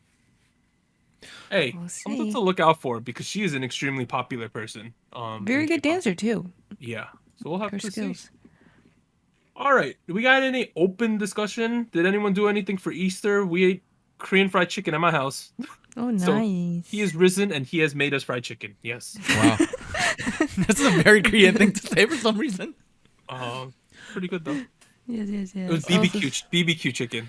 hey,
We'll
something
see.
to look out for because she is an extremely popular person.
Very
in
good
K-pop.
dancer too.
Yeah. So we'll have
Her
to
skills.
see. All right. Do we got any open discussion? Did anyone do anything for Easter? We ate Korean fried chicken at my house.
Oh, nice.
So he is risen and he has made us fried chicken. Yes.
Wow. That's a very Korean thing to say for some reason.
Pretty good though.
Yes.
It was BBQ chicken.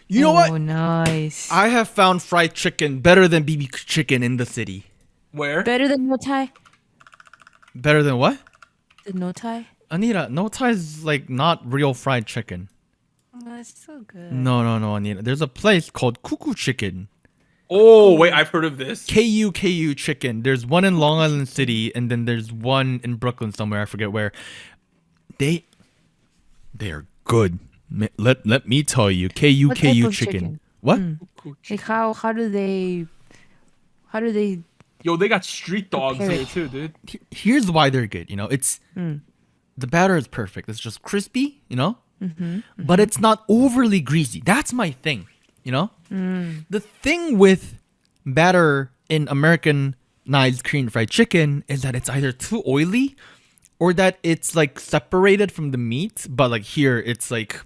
You know what?
Oh, nice.
I have found fried chicken better than BB chicken in the city.
Where?
Better than no tie.
Better than what?
The no tie.
Anita, no tie is like not real fried chicken.
Oh, that's so good.
No, Anita. There's a place called Cuckoo Chicken.
Oh wait, I've heard of this.
KU Chicken. There's one in Long Island City, and then there's one in Brooklyn somewhere. I forget where. They are good. Let me tell you, KU
What type of
chicken.
chicken?
What?
Like how do they
Yo, they got street dogs
Prepare
here
it.
too, dude.
Here's why they're good. It's the batter is perfect. It's just crispy, but it's not overly greasy. That's my thing. The thing with batter in Americanized Korean fried chicken is that it's either too oily or that it's like separated from the meat, but like here it's like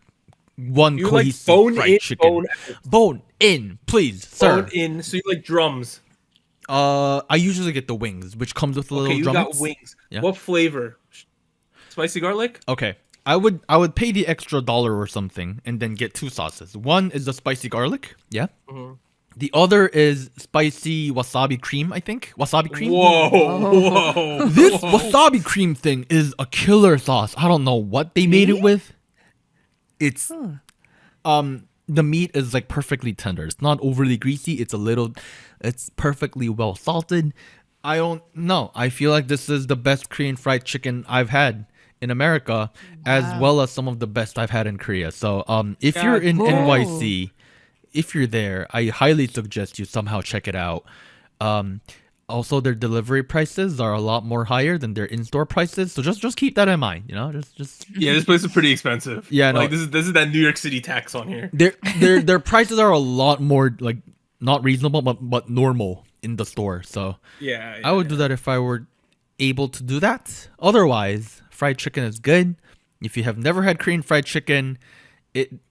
one
You like
cohesive
bone
fried
in,
chicken.
bone out.
Bone in, please, sir.
Bone in. So you like drums.
I usually get the wings, which comes with a
Okay,
little
you
drummets.
got wings.
Yeah.
What flavor? Spicy garlic?
Okay. I would pay the extra $1 or something and then get 2 sauces. One is the spicy garlic, yeah.
Mm-hmm.
The other is spicy wasabi cream, I think. Wasabi cream.
Whoa.
This wasabi cream thing is a killer sauce. I don't know what they made it with. It's the meat is like perfectly tender. It's not overly greasy. It's perfectly well salted. I don't know. I feel like this is the best Korean fried chicken I've had in America, as well as some of the best I've had in Korea. So if you're in
Whoa.
NYC, if you're there, I highly suggest you somehow check it out. Also, their delivery prices are a lot more higher than their in-store prices. So just keep that in mind. Just
Yeah, this place is pretty expensive.
Yeah, no.
Like this is that New York City tax on here.
their prices are a lot more like not reasonable, but normal in the store. So
Yeah.
I would do that if I were able to do that. Otherwise, fried chicken is good. If you have never had Korean fried chicken,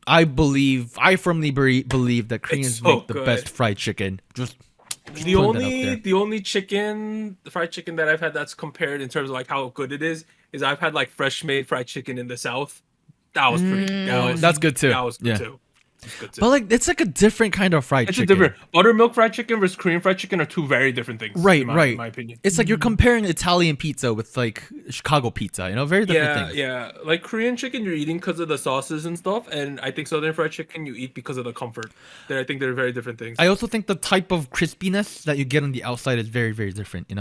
I firmly believe that Koreans
so
make the
good.
best fried chicken. Just
The
putting that out there.
only fried chicken that I've had that's compared in terms of like how good it is I've had like fresh made fried chicken in the South. That was pretty.
That's good too.
That was good
Yeah.
too. It's good too.
But like it's like a different kind of fried
It's
chicken.
a different buttermilk fried chicken versus Korean fried chicken are two very different things.
Right,
in my opinion.
It's like you're comparing Italian pizza with like Chicago pizza, very different
Yeah,
things.
yeah. Like Korean chicken, you're eating because of the sauces and stuff, and I think Southern fried chicken you eat because of the comfort. I think they're very different things.
I also think the type of crispiness that you get on the outside is very, very different,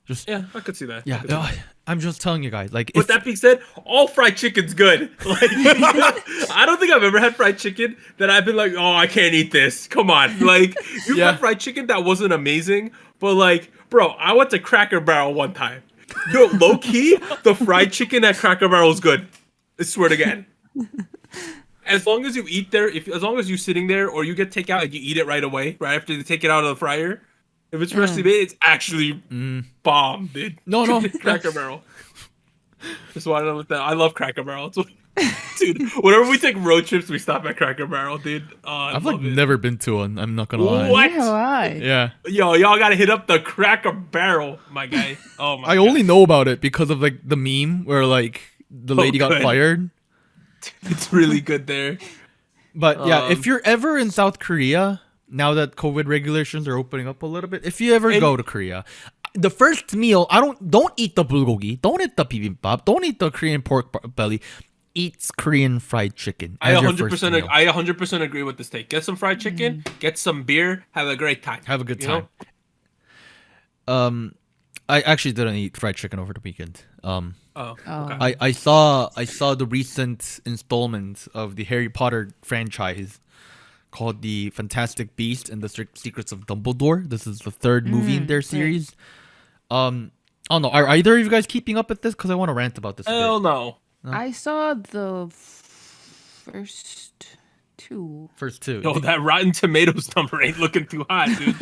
Just
Yeah, I could see that.
yeah,
I could see that.
I'm just telling you guys. Like,
With that being said, all fried chicken's good. Like, I don't think I've ever had fried chicken that I've been like, oh, I can't eat this. Come on. Like, you've
Yeah.
had fried chicken that wasn't amazing, but like, bro, I went to Cracker Barrel one time. Yo, low key, the fried chicken at Cracker Barrel is good. I swear to God. As long as you eat there, as long as you're sitting there or you get takeout and you eat it right away, right after they take it out of the fryer. If it's freshly made, it's actually bomb, dude.
No.
Cracker Barrel. Just wanted to let that. I love Cracker Barrel. Dude, whenever we take road trips, we stop at Cracker Barrel, dude.
I've like never been to one. I'm not gonna lie.
What?
Yeah, why?
Yeah.
Yo, y'all gotta hit up the Cracker Barrel, my guy. Oh my
I
God.
only know about it because of like the meme where like the lady got
good.
fired.
It's really good there.
But yeah, if you're ever in South Korea, now that COVID regulations are opening up a little bit, if you ever go to Korea, the first meal, don't eat the bulgogi, don't eat the bibimbap, don't eat the Korean pork belly. Eat Korean fried chicken.
I
As your first
100%
meal.
I 100% agree with this take. Get some fried chicken, get some beer, have a great time.
Have a good
You
time. I actually didn't eat fried chicken over the weekend.
Oh, okay.
I saw the recent installment of the Harry Potter franchise called The Fantastic Beasts and the Secrets of Dumbledore. This is the third movie in their series. I don't know. Are either of you guys keeping up with this? Because I want to rant about this.
Hell no.
I saw the first two.
First two.
Yo, that Rotten Tomatoes number ain't looking too hot, dude.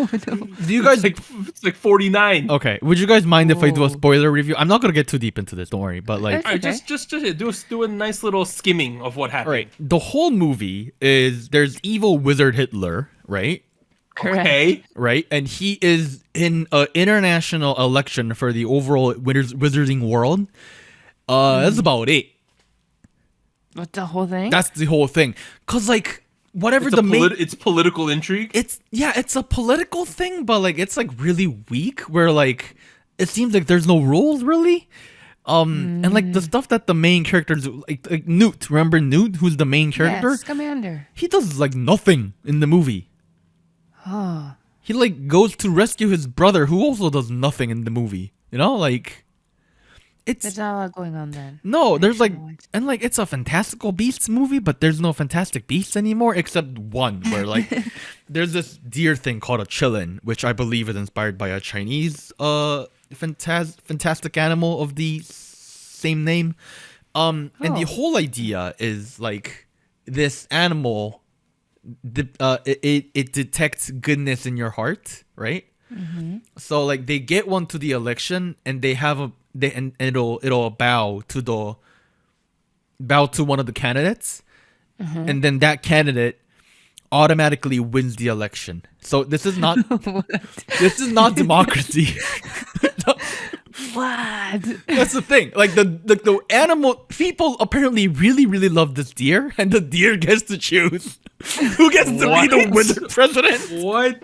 Do you guys
It's like 49.
Okay, would you guys mind if I do a
Oh.
spoiler review? I'm not gonna get too deep into this. Don't worry. But like,
It's
All right,
okay.
just do a nice little skimming of what happened.
all right, the whole movie is there's evil wizard Hitler, right?
Correct.
Okay.
Right, and he is in an international election for the overall wizarding world. That's about it.
What's the whole thing?
That's the whole thing. Cause like whatever
It's,
the main,
it's political intrigue.
it's a political thing, but like it's like really weak. Where like it seems like there's no rules really. And like the stuff that the main characters like Newt. Remember Newt, who's the main character?
Yes, Commander.
He does like nothing in the movie.
Oh.
He like goes to rescue his brother, who also does nothing in the movie. You know, like it's
There's not a lot going on then.
no. There's like
Excellent.
and like it's a Fantastical Beasts movie, but there's no Fantastic Beasts anymore except one where like there's this deer thing called a chillin, which I believe is inspired by a Chinese fantastic animal of the same name. And the
Oh.
whole idea is like this animal. It detects goodness in your heart, right? So like they get one to the election, and they have and it'll bow to one of the candidates, and then that candidate automatically wins the election. So this is not democracy.
What?
That's the thing. Like the animal people apparently really love this deer, and the deer gets to choose who gets to be
What?
the wizard president.
What?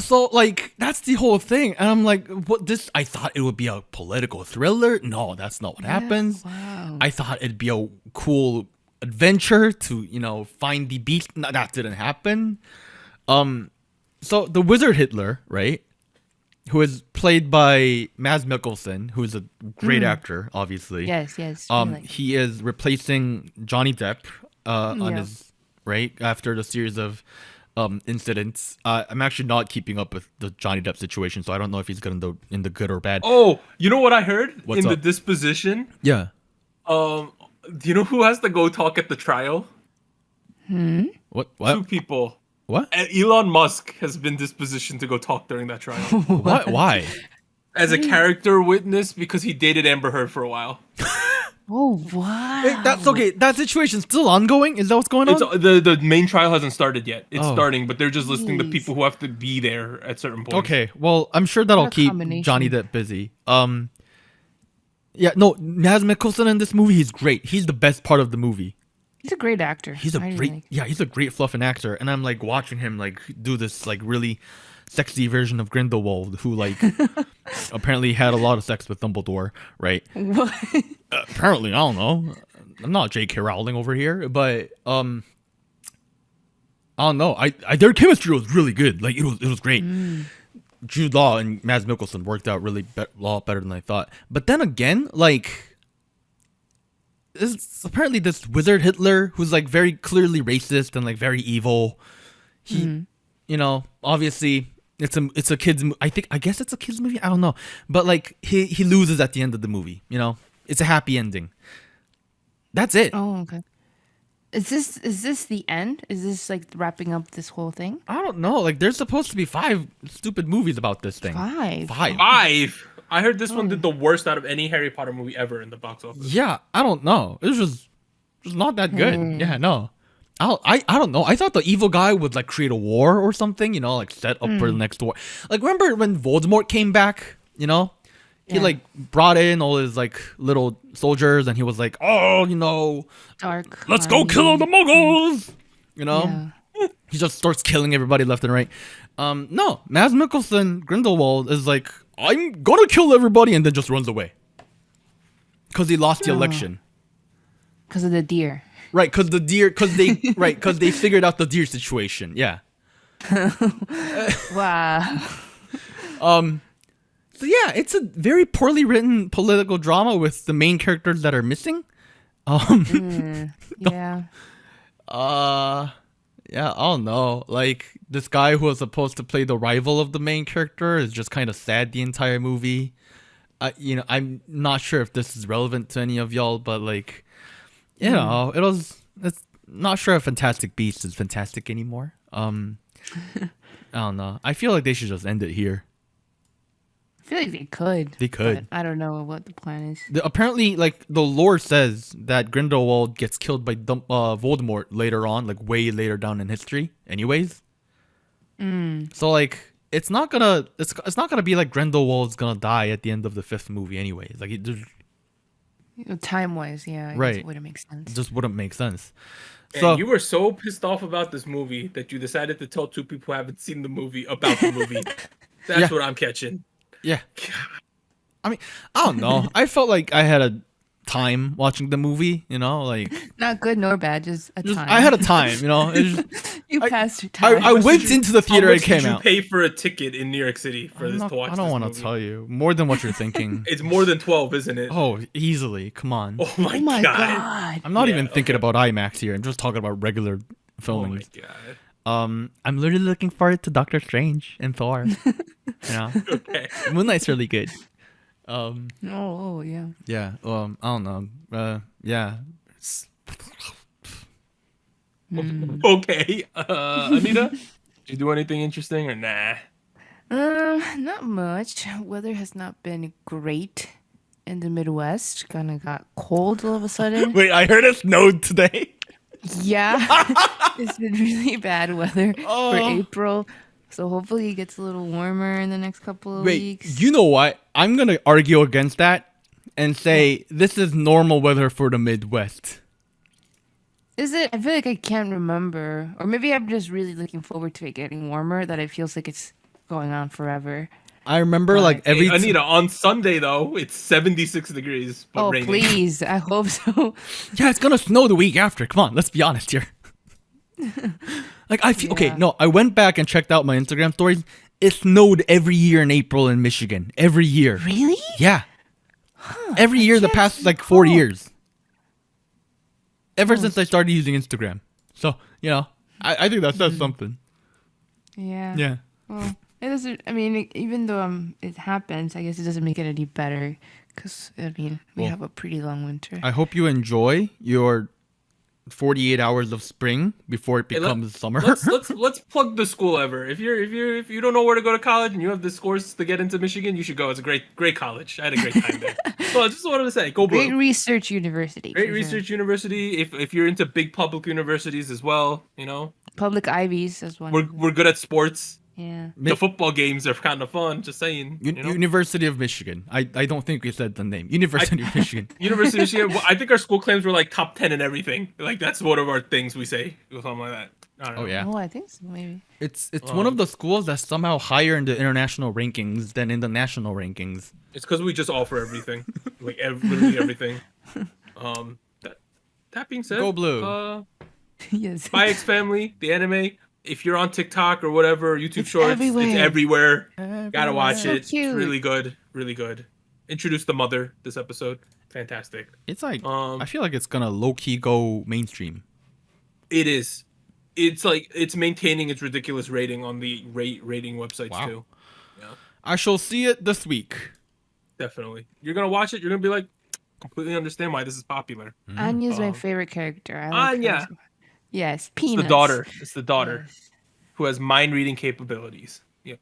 So like that's the whole thing, and I'm like, what this? I thought it would be a political thriller. No, that's not what happens.
Wow.
I thought it'd be a cool adventure to find the beast. No, that didn't happen. So the wizard Hitler, right, who is played by Mads Mikkelsen, who is a great actor, obviously.
Yes, yes.
He is replacing Johnny Depp on
Yeah.
his right after the series of incidents. I'm actually not keeping up with the Johnny Depp situation, so I don't know if he's in the good or bad.
Oh, you know what I heard
What's
in the
up?
disposition?
Yeah.
Do you know who has to go talk at the trial?
What?
Two
What?
people.
What?
Elon Musk has been dispositioned to go talk during that trial
What? Why?
as a character witness because he dated Amber Heard for a while.
Oh, wow.
Wait, that's okay. That situation's still ongoing. Is that what's going on?
It's the main trial hasn't started yet. It's
Oh.
starting, but they're just listing the
Jeez.
people who have to be there at certain points.
Okay, well, I'm sure that'll
What a
keep
combination.
Johnny Depp busy. Yeah, no, Mads Mikkelsen in this movie, he's great. He's the best part of the movie.
He's a great actor.
He's a
I really
great,
like-
yeah, he's a great fluffing actor, and I'm like watching him like do this like really sexy version of Grindelwald, who like apparently had a lot of sex with Dumbledore, right?
What?
Apparently, I don't know. I'm not J.K. Rowling over here, but I don't know. I their chemistry was really good. Like it was great. Jude Law and Mads Mikkelsen worked out really a lot better than I thought. But then again, like apparently this wizard Hitler who's like very clearly racist and like very evil. He, obviously it's a kids. I guess it's a kids movie. I don't know, but like he loses at the end of the movie. It's a happy ending. That's it.
Oh, okay. Is this the end? Is this like wrapping up this whole thing?
I don't know. Like there's supposed to be 5 stupid movies about this thing.
5.
5.
Five. I heard this one did the worst out of any Harry Potter movie ever in the box office.
Yeah, I don't know. It was just not that good. Yeah, no. I don't know. I thought the evil guy would like create a war or something, you know, like set up for the next war. Like remember when Voldemort came back, you know? He like brought in all his like little soldiers and he was like, "Oh, you know,
Dark.
let's go kill all the muggles." You know?
Yeah.
He just starts killing everybody left and right. No, Mads Mikkelsen Grindelwald is like, "I'm gonna kill everybody," and then just runs away. Cuz he lost the election.
Because of the deer.
Right, because they figured out the deer situation. Yeah.
Wow.
So yeah, it's a very poorly written political drama with the main characters that are missing.
Yeah.
Yeah, I don't know. Like this guy who was supposed to play the rival of the main character is just kind of sad the entire movie. You know, I'm not sure if this is relevant to any of y'all, but like, you know, it's not sure if Fantastic Beasts is fantastic anymore. I don't know. I feel like they should just end it here.
I feel like they could.
They could.
But I don't know what the plan is.
Apparently, like the lore says that Grindelwald gets killed by Voldemort later on, like way later down in history. Anyways, so like it's not gonna be like Grindelwald's gonna die at the end of the 5th movie. Anyways, like
Time wise, yeah. I
Right.
guess it wouldn't make sense.
it just wouldn't make sense.
And
So
you were so pissed off about this movie that you decided to tell 2 people who haven't seen the movie about the movie. That's
Yeah.
what I'm catching.
yeah, I mean, I don't know. I felt like I had a time watching the movie. You know, like
Not good nor bad, just a time.
I had a time. You know,
You
I-
passed your time.
I went into the theater
How
and
much
came
did you
out.
pay for a ticket in New York City for this to watch
I don't
want
want to tell you more than what you're thinking.
It's more than 12, isn't it?
Oh, easily. Come on.
Oh my,
Oh my
god.
god.
I'm not
Yeah,
even thinking about IMAX here. I'm just talking about regular
Oh
filming.
my god.
I'm literally looking forward to Doctor Strange and Thor. You know,
Okay.
Moon Knight's really good.
Oh, yeah.
Yeah. I don't know. Yeah.
Okay. Anita, did you do anything interesting or nah?
Not much. Weather has not been great in the Midwest. Kind of got cold all of a sudden.
Wait, I heard it snowed today.
Yeah. It's been really bad weather for
Oh.
April. So hopefully it gets a little warmer in the next couple of
Wait,
weeks.
you know what? I'm gonna argue against that and say this is normal weather for the Midwest.
Is it? I feel like I can't remember. Or maybe I'm just really looking forward to it getting warmer, that it feels like it's going on forever.
I remember like every
Hey, Anita, on Sunday though, it's 76 degrees but
Oh,
raining.
please. I hope so.
Yeah, it's gonna snow the week after. Come on, let's be honest here. Like I feel okay.
Yeah.
No, I went back and checked out my Instagram stories. It snowed every year in April in Michigan. Every year.
Really?
Yeah. Every year the past like 4 years. Ever since I started using Instagram. So you know, I think that says something.
Yeah.
Yeah.
Well, it doesn't. I mean, even though it happens, I guess it doesn't make it any better. Because I mean, we
Well,
have a pretty long winter.
I hope you enjoy your 48 hours of spring before it
Hey,
becomes summer.
let's plug the school ever. If you don't know where to go to college and you have this course to get into Michigan, you should go. It's a great college. I had a great time there. So I just wanted to say, go
Great
Blue.
research university.
Great
for
research
sure.
university. If you're into big public universities as well, you know,
Public Ivies as one.
we're good at sports.
Yeah.
The football games are kind of fun. Just saying. You know?
University of Michigan. I don't think we said the name. University of Michigan.
University of Michigan. Well, I think our school claims were like top 10 in everything. Like that's one of our things we say or something like that. I don't know.
Oh yeah.
Oh, I think so. Maybe.
It's one of the schools that's somehow higher in the international rankings than in the national rankings.
It's because we just offer everything, like literally everything. That being said,
Go Blue.
Yes.
Spy X Family, the anime. If you're on TikTok or whatever, YouTube
It's
Shorts,
everywhere.
it's everywhere. Gotta watch
So
it. It's
cute.
really good, really good. Introduce the mother this episode. Fantastic.
It's like
Um,
I feel like it's gonna low key go mainstream.
It is. It's like it's maintaining its ridiculous rating on the rating websites
Wow.
too.
I shall see it this week.
Definitely. You're gonna watch it. You're gonna be like, completely understand why this is popular.
Anya's my favorite character. I like her
Anya.
so- Yes,
It's
Peanuts.
the daughter. It's the daughter
Yes.
who has mind reading capabilities. Yep.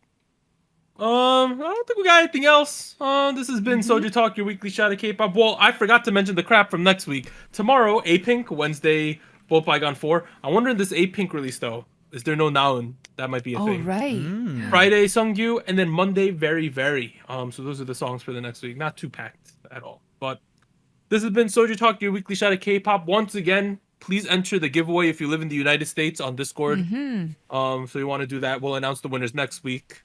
I don't think we got anything else. This has been SojuTalk, your weekly shot of K-pop. Well, I forgot to mention the crap from next week. Tomorrow, A-Pink, Wednesday, Both Bygone 4. I wonder in this A-Pink release, though, is there no Naeun? That might be a
Oh,
thing.
right.
Friday, Sungyu, and then Monday, Very Very. So those are the songs for the next week. Not too packed at all. But this has been SojuTalk, your weekly shot of K-pop. Once again, please enter the giveaway if you live in the United States on Discord. So you want to do that. We'll announce the winners next week.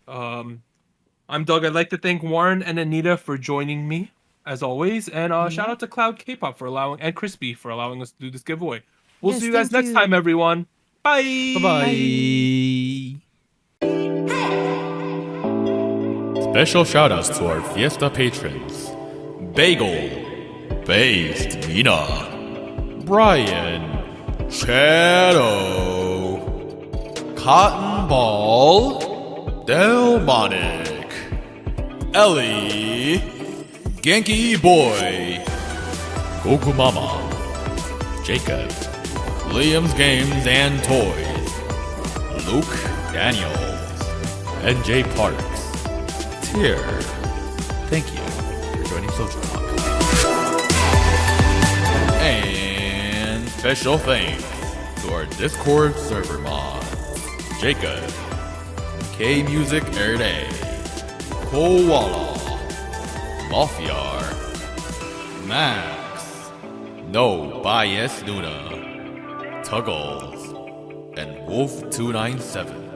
I'm Doug. I'd like to thank Warren and Anita for joining me, as always. And shout out to Cloud K-pop for allowing, and Crispy for allowing us to do this giveaway. We'll
Yes,
see you guys
thank
next
you.
time, everyone. Bye.
Bye-bye. Special shoutouts to our Fiesta patrons: Bagel, Based Mina, Brian, Shadow, Cotton Ball, Delmonic, Ellie, Genki Boy, Goku Mama, Jacob, Liam's Games and Toys, Luke Daniels, and Jay Parks. Tier, thank you for joining SojuTalk. And special thanks to our Discord server mods: Jacob, K Music Erday, Koala, Mafiar, Max, No Bias Luna, Tuggles, and Wolf297.